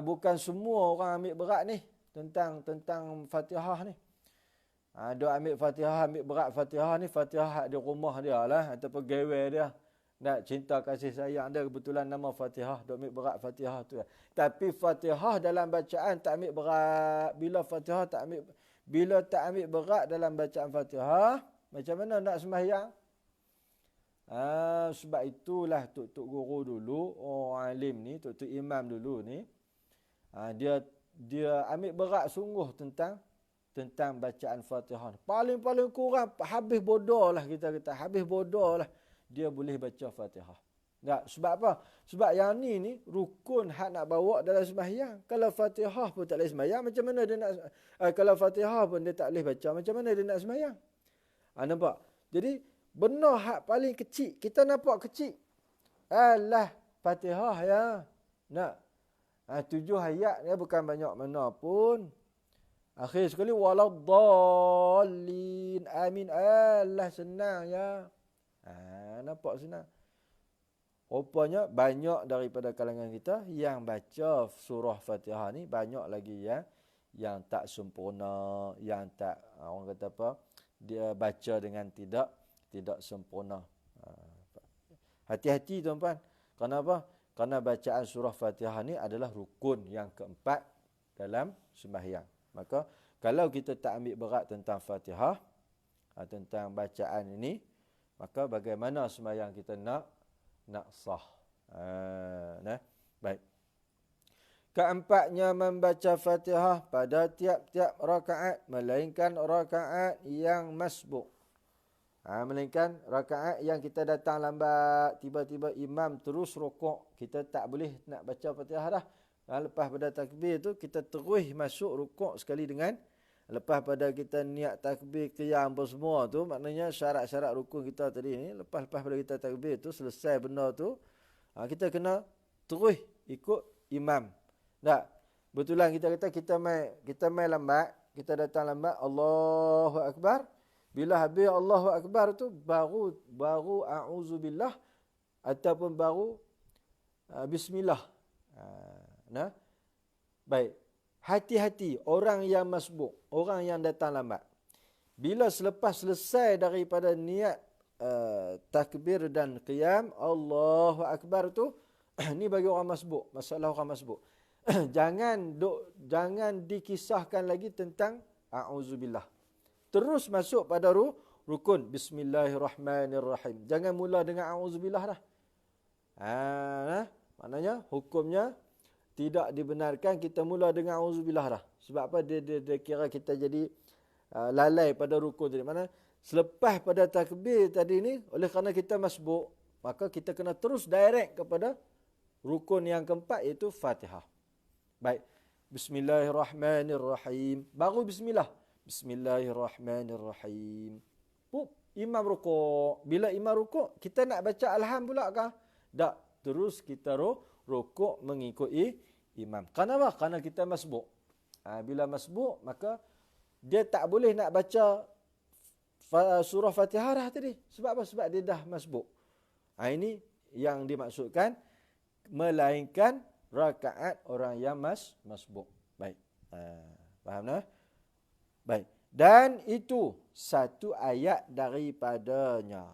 Bukan semua orang ambil berat ni tentang Fatihah ni. Dia ambil Fatihah, ambil berat Fatihah ni, Fatihah di rumah dia lah ataupun gawe dia. Nak cinta kasih sayang dia, kebetulan nama Fatihah, dia ambil berat Fatihah tu. Tapi Fatihah dalam bacaan tak ambil berat. Bila tak ambil berat dalam bacaan Fatihah, macam mana nak sembahyang? Sebab itulah tuk guru dulu, orang alim ni, tuk imam dulu ni, dia ambil berat sungguh tentang bacaan Fatihah. Paling kurang habis bodoh lah kita kata. Habis bodoh lah dia boleh baca Fatihah. Tak, sebab apa? Sebab yang ni rukun hak nak bawa dalam sembahyang. Kalau Fatihah pun tak boleh sembahyang, macam mana dia nak kalau Fatihah pun dia tak boleh baca, macam mana dia nak sembahyang? Nampak? Jadi benar hak paling kecil, kita nampak kecil. Alah Fatihah ya. Nak 7 ayat dia bukan banyak mana pun. Akhir sekali waladdallin amin. Alah senang ya. Nampak senang. Rupanya banyak daripada kalangan kita yang baca surah Fatihah ni banyak lagi ya yang tak sempurna, yang tak orang kata apa, dia baca dengan tidak sempurna. Hati-hati tuan-tuan. Kenapa? Karena bacaan surah Fatihah ni adalah rukun yang keempat dalam sembahyang. Maka kalau kita tak ambil berat tentang Fatihah, tentang bacaan ini, maka bagaimana sembahyang kita nak sah. Baik. Keempatnya, membaca Fatihah pada tiap-tiap rakaat, melainkan rakaat yang masbuk. Melainkan rakaat yang kita datang lambat, tiba-tiba imam terus rukuk, kita tak boleh nak baca Fatihah dah. Lepas pada takbir tu, kita terus masuk rukuk sekali dengan, lepas pada kita niat takbir, qiyam apa semua tu, maknanya syarat-syarat rukun kita tadi ni, lepas pada kita takbir tu, selesai benda tu, kita kena terus ikut imam. Tak? Betulan kita kata kita mai lambat, kita datang lambat, Allahu Akbar. Bila habis Allahu Akbar tu, baru a'udzubillah ataupun baru bismillah. Baik. Hati-hati orang yang masbuk, orang yang datang lambat. Bila selepas selesai daripada niat takbir dan qiyam, Allahu Akbar tu, ni bagi orang masbuk, masalah orang masbuk. Jangan dikisahkan lagi tentang a'udzubillah. Terus masuk pada rukun bismillahirrahmanirrahim. Jangan mula dengan a'udzubillah dah. Maknanya hukumnya tidak dibenarkan kita mula dengan a'udzubillah dah. Sebab apa? Dia kira kita jadi lalai pada rukun tadi. Mana selepas pada takbir tadi ni, oleh kerana kita masbuk, maka kita kena terus direct kepada rukun yang keempat, iaitu Fatihah. Baik. Bismillahirrahmanirrahim. Baru bismillah. Bismillahirrahmanirrahim. Imam rukuk. Bila imam rukuk, kita nak baca alham pula kah? Tak. Terus kita rukuk mengikuti imam. Kenapa? Kerana kita masbuk. Bila masbuk, maka dia tak boleh nak baca surah Fatihah dah tadi. Sebab apa? Sebab dia dah masbuk. Ini yang dimaksudkan, melainkan rakaat orang yang masbuk. Baik. Faham tak? Baik. Dan itu satu ayat daripadanya.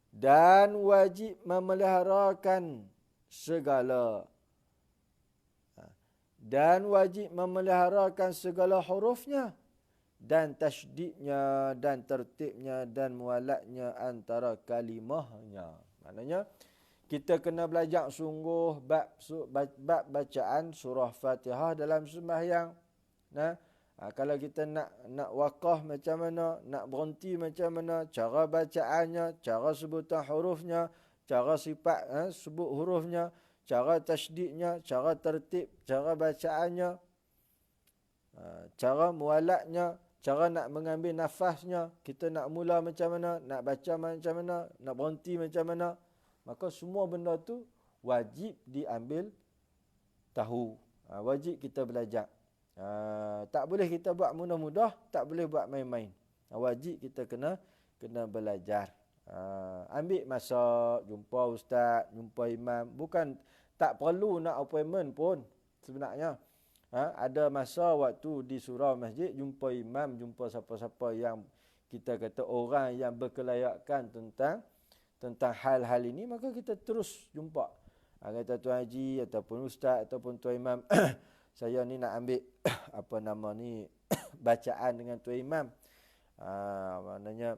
Dan wajib memeliharakan segala. Dan wajib memeliharakan segala hurufnya. Dan tasydidnya, dan tertibnya, dan mualatnya antara kalimahnya. Maknanya, kita kena belajar sungguh bab bacaan surah Fatihah dalam sembahyang. Kalau kita nak waqaf macam mana, nak berhenti macam mana, cara bacaannya, cara sebutan hurufnya, cara sifat sebut hurufnya, cara tasydidnya, cara tertib, cara bacaannya, cara mualatnya, cara nak mengambil nafasnya, kita nak mula macam mana, nak baca macam mana, nak berhenti macam mana. Maka semua benda tu wajib diambil tahu. Wajib kita belajar. Tak boleh kita buat mudah-mudah, tak boleh buat main-main. Wajib kita kena belajar. Ambil masa, jumpa ustaz, jumpa imam. Bukan tak perlu nak appointment pun sebenarnya. Ada masa waktu di surau masjid, jumpa imam, jumpa siapa-siapa yang kita kata orang yang berkelayakan tentang hal-hal ini, maka kita terus jumpa. Kata Tuan Haji ataupun ustaz ataupun Tuan Imam, saya ni nak ambil bacaan dengan Tuan Imam. Maknanya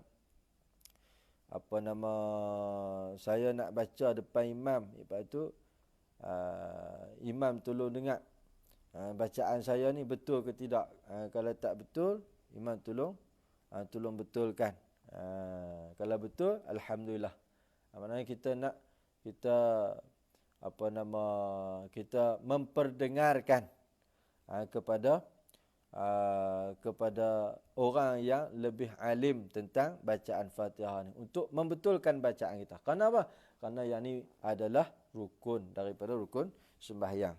saya nak baca depan imam. Lepas tu imam tolong dengar bacaan saya ni betul ke tidak. Kalau tak betul, imam tolong betulkan. Kalau betul, alhamdulillah. Maknanya kita memperdengarkan kepada orang yang lebih alim tentang bacaan Fatihah ni, untuk membetulkan bacaan kita. Kenapa? Kerana yang ni adalah rukun daripada rukun sembahyang,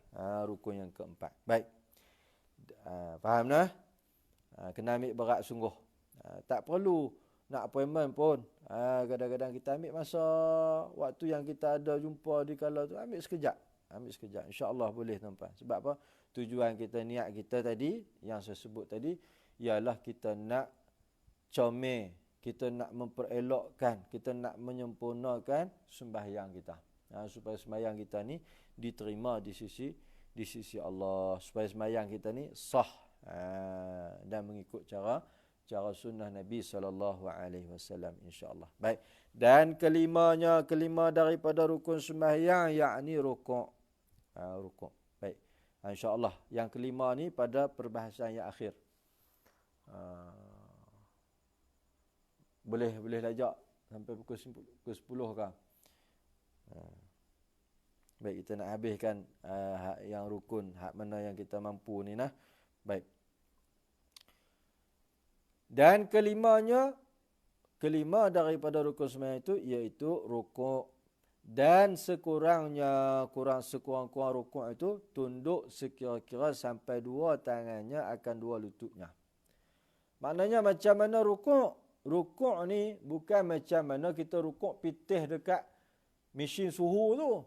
rukun yang keempat. Baik. Faham dah? Kena ambil berat sungguh. Tak perlu nak appointment pun. Kadang-kadang kita ambil masa waktu yang kita ada jumpa di kala tu, ambil sekejap. InsyaAllah boleh tuan-tuan. Sebab apa? Tujuan kita, niat kita tadi, yang saya sebut tadi, ialah kita nak comel, kita nak memperelokkan, kita nak menyempurnakan sembahyang kita. Supaya sembahyang kita ni diterima di sisi Allah, supaya sembahyang kita ni sah dan mengikut cara sunnah Nabi SAW, insya-Allah. Baik. Dan kelima daripada rukun sembahyang, yakni rukuk. Rukuk. Baik. Insya-Allah yang kelima ni pada perbahasan yang akhir. Boleh lajak sampai pukul 10 ke? Baik, kita nak habiskan yang rukun, hak mana yang kita mampu ni nah. Baik. Dan kelima daripada rukun sembahyang itu iaitu rukuk. Dan sekurang-kurang rukuk itu tunduk sekira-kira sampai dua tangannya akan dua lututnya. Maknanya macam mana rukuk? Rukuk ni bukan macam mana kita rukuk pitih dekat mesin suhu tu.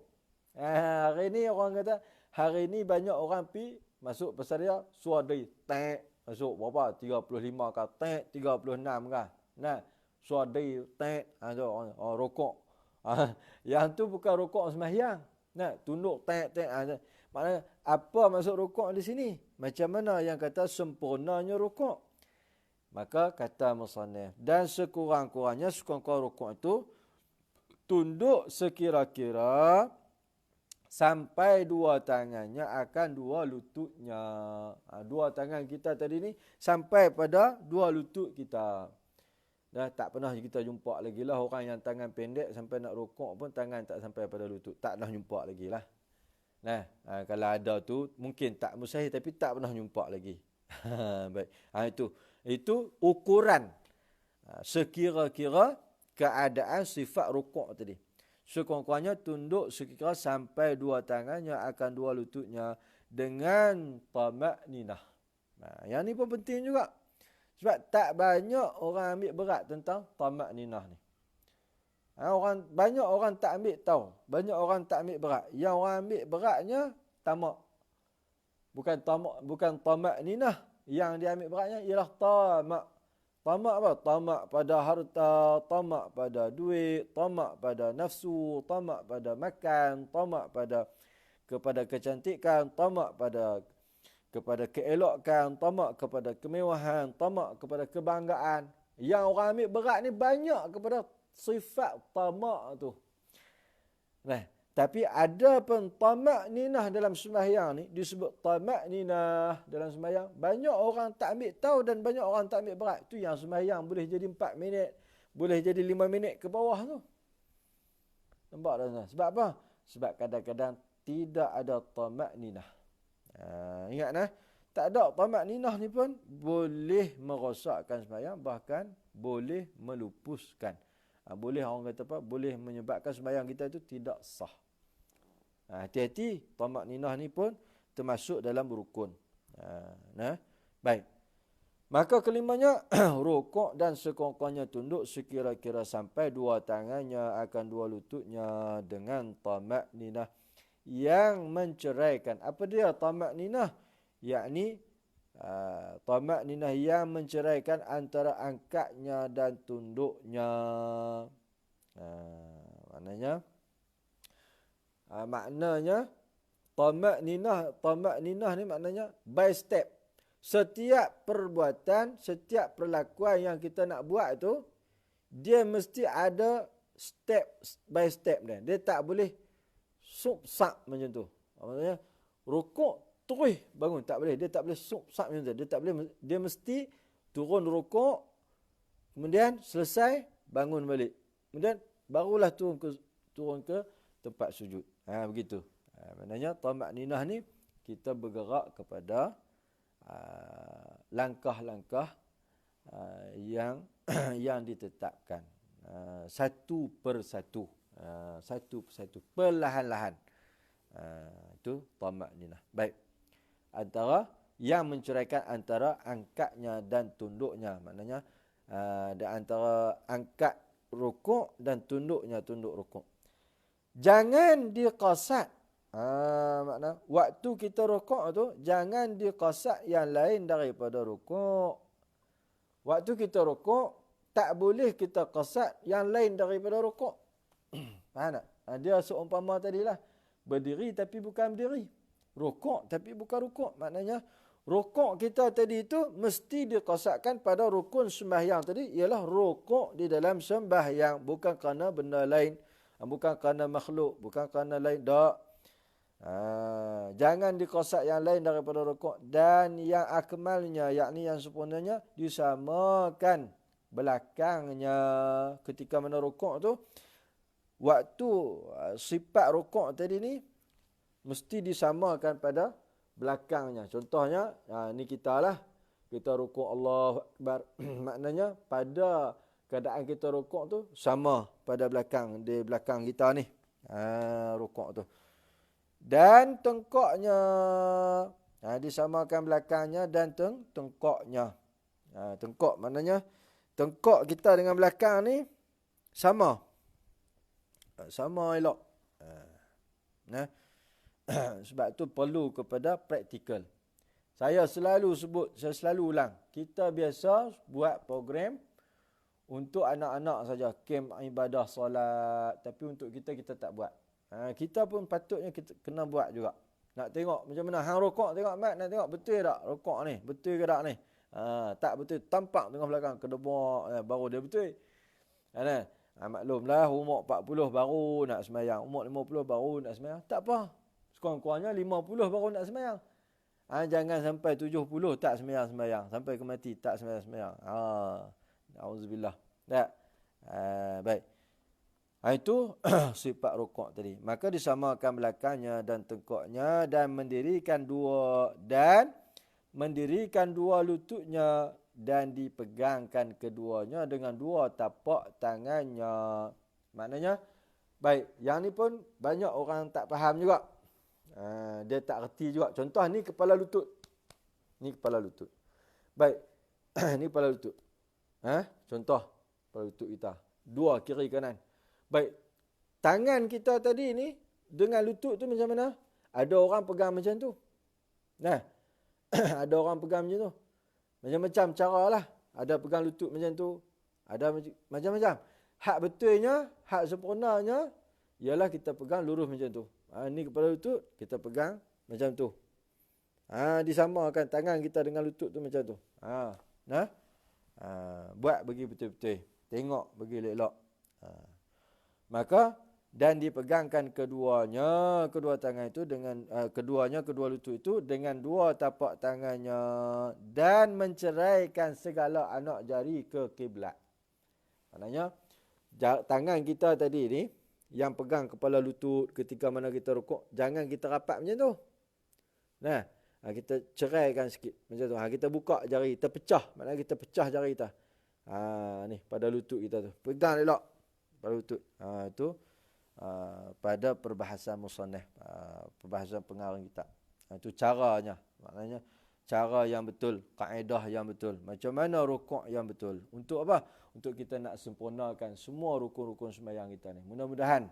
Hari ni orang kata, hari ni banyak orang pi masuk pasal dia suara tek masuk berapa 35 ke tek 36 ke. Nah, suara tek orang rukuk. Yang tu bukan rukuk sembahyang. Nah, tunduk tek. Maknanya apa maksud rukuk di sini? Macam mana yang kata sempurnanya rukuk? Maka kata musannif, dan sekurang-kurangnya rukuk itu tunduk sekira-kira sampai dua tangannya akan dua lututnya. Dua tangan kita tadi ni sampai pada dua lutut kita. Dah tak pernah kita jumpa lagi lah orang yang tangan pendek sampai nak rukuk pun tangan tak sampai pada lutut. Tak pernah jumpa lagi lah. Nah, kalau ada tu mungkin tak mustahil tapi tak pernah jumpa lagi. Baik. Itu ukuran sekira-kira keadaan sifat rukuk tadi. Sekurang-kurangnya tunduk sekira sampai dua tangannya akan dua lututnya dengan tamakninah. Yang ni pun penting juga. Sebab tak banyak orang ambil berat tentang tamakninah ni. Banyak orang tak ambil tahu. Banyak orang tak ambil berat. Yang orang ambil beratnya tamak. Bukan tamakninah. Yang dia ambil beratnya ialah tamak. Tamak apa? Tamak pada harta, tamak pada duit, tamak pada nafsu, tamak pada makan, tamak kepada kecantikan, tamak kepada keelokan, tamak kepada kemewahan, tamak kepada kebanggaan. Yang orang ambil berat ni banyak kepada sifat tamak tu. Nah, tapi ada pun tamakninah dalam sembahyang ni, disebut tamakninah dalam sembahyang. Banyak orang tak ambil tahu dan banyak orang tak ambil berat. Tu yang sembahyang boleh jadi 4 minit, boleh jadi 5 minit ke bawah tu. Nampak tak? Sebab apa? Sebab kadang-kadang tidak ada tamakninah. Ingat nah, tak ada tamakninah ni pun boleh merosakkan sembahyang, bahkan boleh melupuskan. Boleh orang kata apa? Boleh menyebabkan sembahyang kita itu tidak sah. Hati-hati, tamakninah ni pun termasuk dalam rukun. Baik. Maka kelimanya rukuk dan sekurang-kurangnya tunduk sekira-kira sampai dua tangannya akan dua lututnya dengan tamakninah yang menceraikan. Apa dia tamakninah? Yakni tamakninah yang menceraikan antara angkatnya dan tunduknya. Maknanya tamakninah ni maknanya by step. Setiap perbuatan, setiap perlakuan yang kita nak buat tu, dia mesti ada step by step dia. Dia tak boleh sub-sap macam tu. Maksudnya rukuk terus bangun, tak boleh. Dia tak boleh sub-sap macam tu. Dia tak boleh, dia mesti turun rukuk, kemudian selesai bangun balik. Kemudian barulah turun ke tempat sujud. Begitu. Maknanya tamakninah ni kita bergerak kepada langkah-langkah yang ditetapkan satu persatu, perlahan-lahan. Itu tamakninah. Baik. Antara yang menceraikan antara angkatnya dan tunduknya, maknanya di antara angkat rukuk dan tunduknya, tunduk rukuk. Jangan diqasad. Makna waktu kita rukuk tu jangan diqasad yang lain daripada rukuk. Waktu kita rukuk, tak boleh kita qasad yang lain daripada rukuk. Faham tak? Dia seumpama tadilah. Berdiri tapi bukan berdiri. Rukuk tapi bukan rukuk. Maknanya, rukuk kita tadi itu mesti diqasadkan pada rukun sembahyang tadi. Ialah rukuk di dalam sembahyang. Bukan kerana benda lain. Bukan kerana makhluk. Bukan kerana lain. Tak. Jangan diqasad yang lain daripada rukuk. Dan yang akmalnya, yakni yang sempurnanya, disamakan belakangnya ketika mana rukuk tu. Waktu sifat rukuk tadi ni mesti disamakan pada belakangnya. Contohnya, ni kita lah. Kita rukuk Allahu Akbar. Maknanya pada keadaan kita rukuk tu sama pada belakang. Di belakang kita ni. Rukuk tu. Dan tengkoknya. Disamakan belakangnya dan tengkoknya. Tengkok maknanya tengkok kita dengan belakang ni sama. Sama elok. Sebab tu perlu kepada praktikal. Saya selalu sebut, saya selalu ulang. Kita biasa buat program untuk anak-anak saja. Kem ibadah solat. Tapi untuk kita tak buat. Kita pun patutnya kita kena buat juga. Nak tengok macam mana. Hang rokok tengok Mat. Nak tengok betul tak rokok ni. Betul ke tak ni. Tak betul. Tampak tengah belakang. Kedebok. Baru dia betul. Maklumlah umur 40 baru nak semayang. Umur 50 baru nak semayang. Tak apa. Sekurang-kurangnya 50 baru nak semayang. Jangan sampai 70 tak semayang-semayang. Sampai ke mati tak semayang-semayang. Auzubillah. Tak. Baik. Itu sifat rukuk tadi. Maka disamakan belakangnya dan tengkoknya dan mendirikan dua lututnya dan dipegangkan keduanya dengan dua tapak tangannya. Maknanya, baik, yang ni pun banyak orang tak faham juga. Dia tak reti juga. Contoh ni kepala lutut. Ni kepala lutut. Baik, ni kepala lutut. Contoh, kepala lutut kita. Dua kiri kanan. Baik, tangan kita tadi ni dengan lutut tu macam mana? Ada orang pegang macam tu. Ada orang pegang macam tu. Macam-macam cara lah. Ada pegang lutut macam tu. Ada macam-macam. Hak betulnya, hak sempurnanya, ialah kita pegang lurus macam tu. Ni kepala lutut, kita pegang macam tu. Disamakan tangan kita dengan lutut tu macam tu. Buat bagi betul-betul. Tengok bagi elok. Maka dan dipegangkan kedua tangan itu dengan kedua lutut itu dengan dua tapak tangannya dan menceraikan segala anak jari ke kiblat. Maknanya tangan kita tadi ni yang pegang kepala lutut ketika mana kita rukuk, jangan kita rapat macam tu. Kita ceraikan sikit macam tu. Kita buka jari, kita pecah. Maknanya kita pecah jari kita. Ni pada lutut kita tu. Pegang elok pada lutut. Itu pada perbahasan musannaf, perbahasan pengarang kitab. Itu caranya. Maknanya cara yang betul, kaedah yang betul. Macam mana rukuk yang betul. Untuk apa? Untuk kita nak sempurnakan semua rukun-rukun sembahyang kita ni. Mudah-mudahan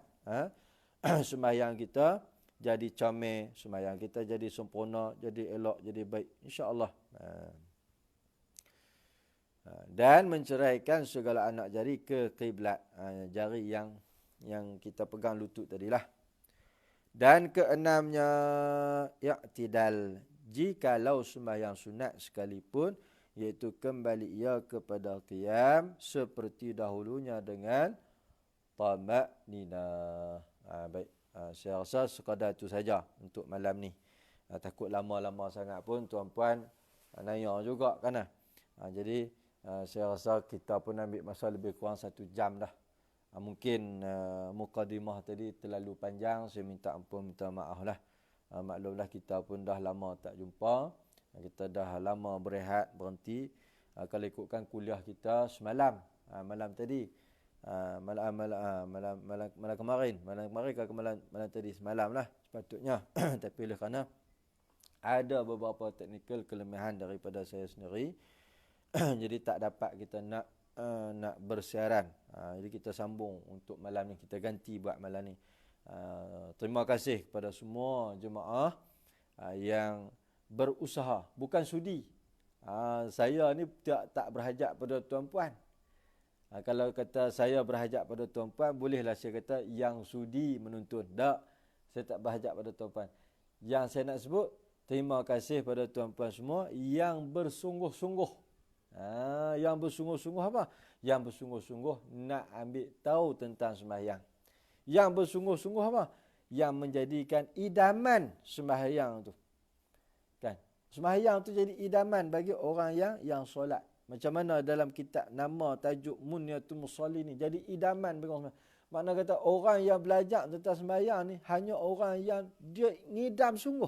sembahyang kita jadi comel, sembahyang kita jadi sempurna, jadi elok, jadi baik. InsyaAllah. Dan menceraikan segala anak jari ke kiblat. Jari yang kita pegang lutut tadilah. Dan keenamnya, i'tidal. Jikalau sembahyang sunat sekalipun, iaitu kembali ia kepada qiyam seperti dahulunya dengan tamakninah. Baik. Saya rasa sekadar itu saja untuk malam ni. Takut lama-lama sangat pun tuan-puan nanya juga kan. Jadi saya rasa kita pun ambil masa lebih kurang 1 jam dah. Mungkin mukadimah tadi terlalu panjang. Saya minta ampun, minta maaf lah. Maklumlah kita pun dah lama tak jumpa. Kita dah lama berehat, berhenti. Kalau ikutkan kuliah kita semalam. Malam tadi. Malam kemarin. Malam tadi semalam lah sepatutnya. Tapi oleh kerana ada beberapa teknikal kelemahan daripada saya sendiri. Jadi tak dapat kita nak bersiaran. Jadi kita sambung untuk malam ni. Kita ganti buat malam ni. Terima kasih kepada semua jemaah yang berusaha. Bukan sudi. Saya ni tak berhajat pada tuan-puan. Kalau kata saya berhajat pada tuan-puan, bolehlah saya kata yang sudi menuntun. Tak, saya tak berhajat pada tuan-puan. Yang saya nak sebut, terima kasih pada tuan-puan semua yang bersungguh-sungguh. Yang bersungguh-sungguh apa? Yang bersungguh-sungguh nak ambil tahu tentang sembahyang. Yang bersungguh-sungguh apa? Yang menjadikan idaman sembahyang tu. Kan? Sembahyang tu jadi idaman bagi orang yang solat. Macam mana dalam kitab nama tajuk Munyatul Musalli ni jadi idaman bagi orang. Makna kata orang yang belajar tentang sembahyang ni hanya orang yang dia ngidam sungguh.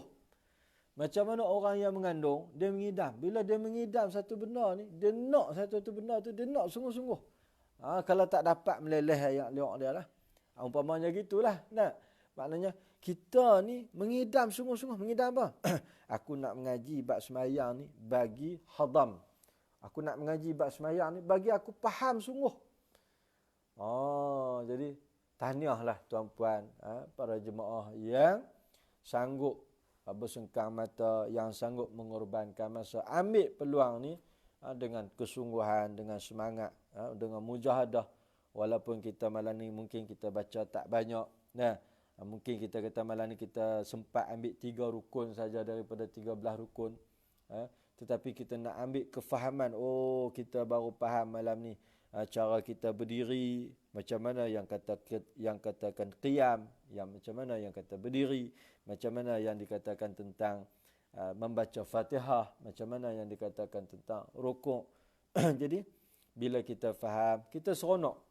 Macam mana orang yang mengandung, dia mengidam. Bila dia mengidam satu benda ni, dia nak satu benda tu, dia nak sungguh-sungguh. Kalau tak dapat meleleh ayat lewat dia lah. Umpamanya gitulah. Nah, maknanya kita ni mengidam sungguh-sungguh. Mengidam apa? Aku nak mengaji bab sembahyang ni bagi hadam. Aku nak mengaji bab sembahyang ni bagi aku faham sungguh. Jadi tahniahlah tuan-puan, para jemaah yang sanggup bersengkang mata, yang sanggup mengorbankan masa, ambil peluang ni dengan kesungguhan, dengan semangat, dengan mujahadah. Walaupun kita malam ni mungkin kita baca tak banyak. Nah, mungkin kita kata malam ni kita sempat ambil 3 rukun saja daripada 13 rukun. Tetapi kita nak ambil kefahaman. Kita baru faham malam ni cara kita berdiri, macam mana yang katakan qiyam, yang macam mana yang kata berdiri, macam mana yang dikatakan tentang membaca Fatihah, macam mana yang dikatakan tentang rukuk. Jadi bila kita faham, kita seronok.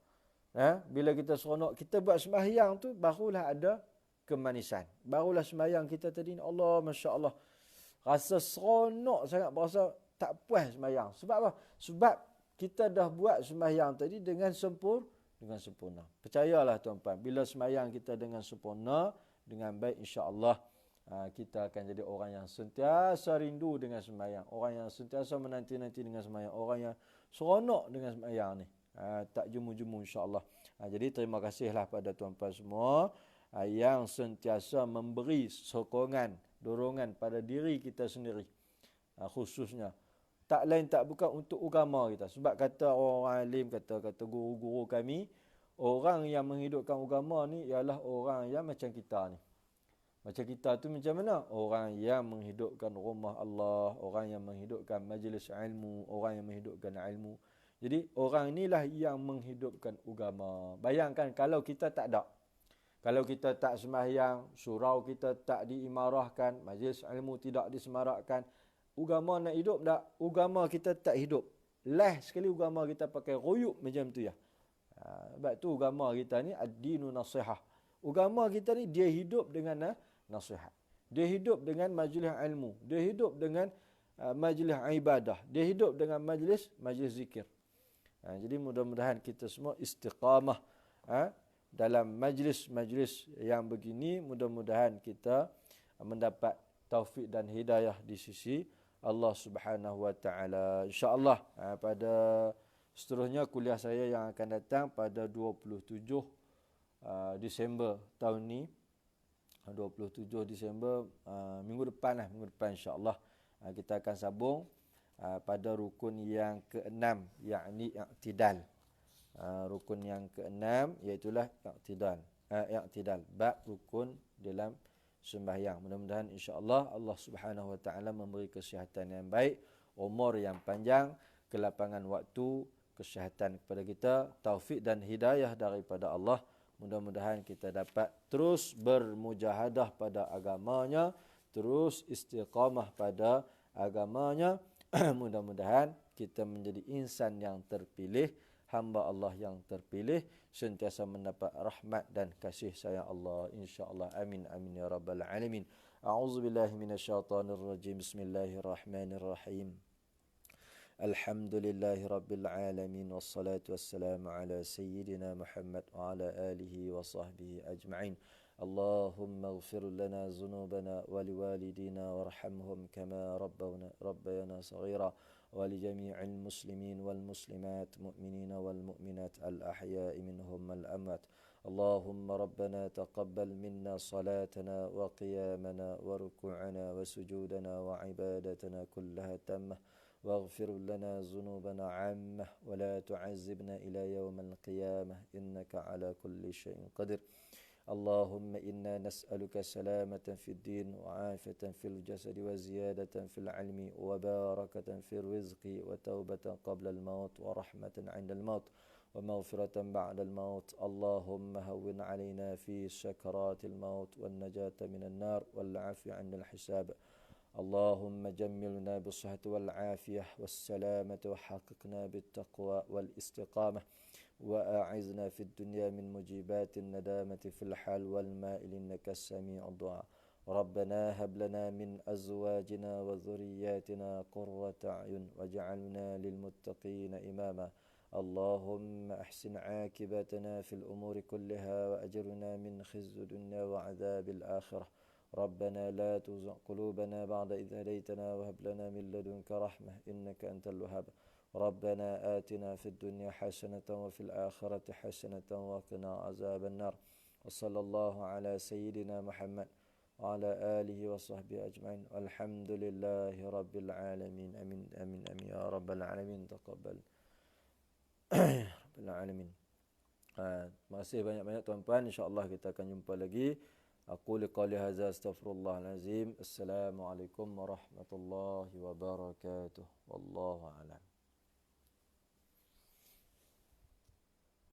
Bila kita seronok, kita buat sembahyang tu barulah ada kemanisan. Barulah sembahyang kita tadi, Allah, Masya Allah, rasa seronok sangat, berasa tak puas sembahyang. Sebab apa? Sebab kita dah buat sembahyang tadi dengan sempurna. Percayalah tuan-tuan, bila sembahyang kita dengan sempurna, dengan baik, insya-Allah kita akan jadi orang yang sentiasa rindu dengan sembahyang, orang yang sentiasa menanti-nanti dengan sembahyang, orang yang seronok dengan sembahyang ni. Tak jemu-jemu, insya-Allah. Jadi terima kasihlah pada tuan-tuan semua yang sentiasa memberi sokongan, dorongan pada diri kita sendiri, khususnya tak lain tak bukan untuk agama kita. Sebab kata orang alim, kata guru-guru kami, orang yang menghidupkan agama ni ialah orang yang macam kita ni. Macam kita tu macam mana? Orang yang menghidupkan rumah Allah, orang yang menghidupkan majlis ilmu, orang yang menghidupkan ilmu. Jadi orang inilah yang menghidupkan agama. Bayangkan kalau kita tak ada, kalau kita tak sembahyang, surau kita tak diimarahkan, majlis ilmu tidak disemarakkan, agama nak hidup tak? Agama kita tak hidup. Last sekali agama kita pakai ruyuk macam tu ya. Sebab tu agama kita ni ad-dinu nasihah. Agama kita ni dia hidup dengan nasihat. Dia hidup dengan majlis ilmu. Dia hidup dengan majlis ibadah. Dia hidup dengan majlis zikir. Jadi mudah-mudahan kita semua istiqamah dalam majlis-majlis yang begini. Mudah-mudahan kita mendapat taufik dan hidayah di sisi Allah Subhanahu wa taala. Insya-Allah pada seterusnya kuliah saya yang akan datang pada 27 Disember tahun ni. 27 Disember minggu depan insya-Allah kita akan sambung pada rukun yang ke-6, yakni i'tidal. Rukun yang ke-6 iaitu i'tidal, bab rukun dalam sembahyang. Mudah-mudahan insya-Allah Allah Subhanahu wa taala memberi kesihatan yang baik, umur yang panjang, kelapangan waktu, kesihatan kepada kita, taufik dan hidayah daripada Allah. Mudah-mudahan kita dapat terus bermujahadah pada agamanya, terus istiqamah pada agamanya. Mudah-mudahan kita menjadi insan yang terpilih, hamba Allah yang terpilih, sentiasa mendapat rahmat dan kasih sayang Allah, insya-Allah. Amin amin ya rabbal alamin. A'udzubillahi minasyaitonir rajim. Bismillahirrahmanirrahim. Alhamdulillahi rabbil alamin, wassalatu wassalamu ala sayyidina Muhammad wa ala alihi wa sahbihi ajma'in. Allahumma ighfir lana dhunubana wa liwalidina warhamhum kama rabbayana saghira wa li jami'il muslimin wal muslimat, mu'minina wal mu'minat, al ahya'i minhum wal amwat. Allahumma rabbana taqabbal minna salatana wa qiyamana wa ruku'ana wa sujudana wa ibadatana kullaha tammah واغفر لنا ذنوبنا عامة ولا تعذبنا إلى يوم القيامة إنك على كل شيء قدير. اللهم إنا نسألك سلامة في الدين وعافية في الجسد وزيادة في العلم وبركة في الرزق وتوبة قبل الموت ورحمة عند الموت ومغفرة بعد الموت. اللهم هون علينا في سكرات الموت والنجاة من النار والعافية عند الحساب. اللهم جملنا بالصحة والعافية والسلامة وحققنا بالتقوى والاستقامة وأعزنا في الدنيا من مجيبات الندامة في الحال والمائل إنك السميع الدعاء. ربنا هب لنا من أزواجنا وذرياتنا قرة أعين واجعلنا للمتقين إماما. اللهم أحسن عاقبتنا في الأمور كلها وأجرنا من خزي الدنيا وعذاب الآخرة. ربنا لا تزغ قلوبنا بعد إذ هديتنا وهب لنا من لدنك رحمة إنك أنت الوهاب. ربنا آتنا في الدنيا حسنة وفي الآخرة حسنة وقنا عذاب النار. وصلى الله على سيدنا محمد وعلى آله وصحبه أجمعين والحمد لله رب العالمين. أمين أمين أمين يا رب العالمين. تقبل رب العالمين. Terima kasih banyak-banyak tuan-tuan. InsyaAllah kita akan jumpa lagi. Aku liqali hadza astaghfirullahalazim. Assalamualaikum warahmatullahi wabarakatuh. Wallahu a'lam.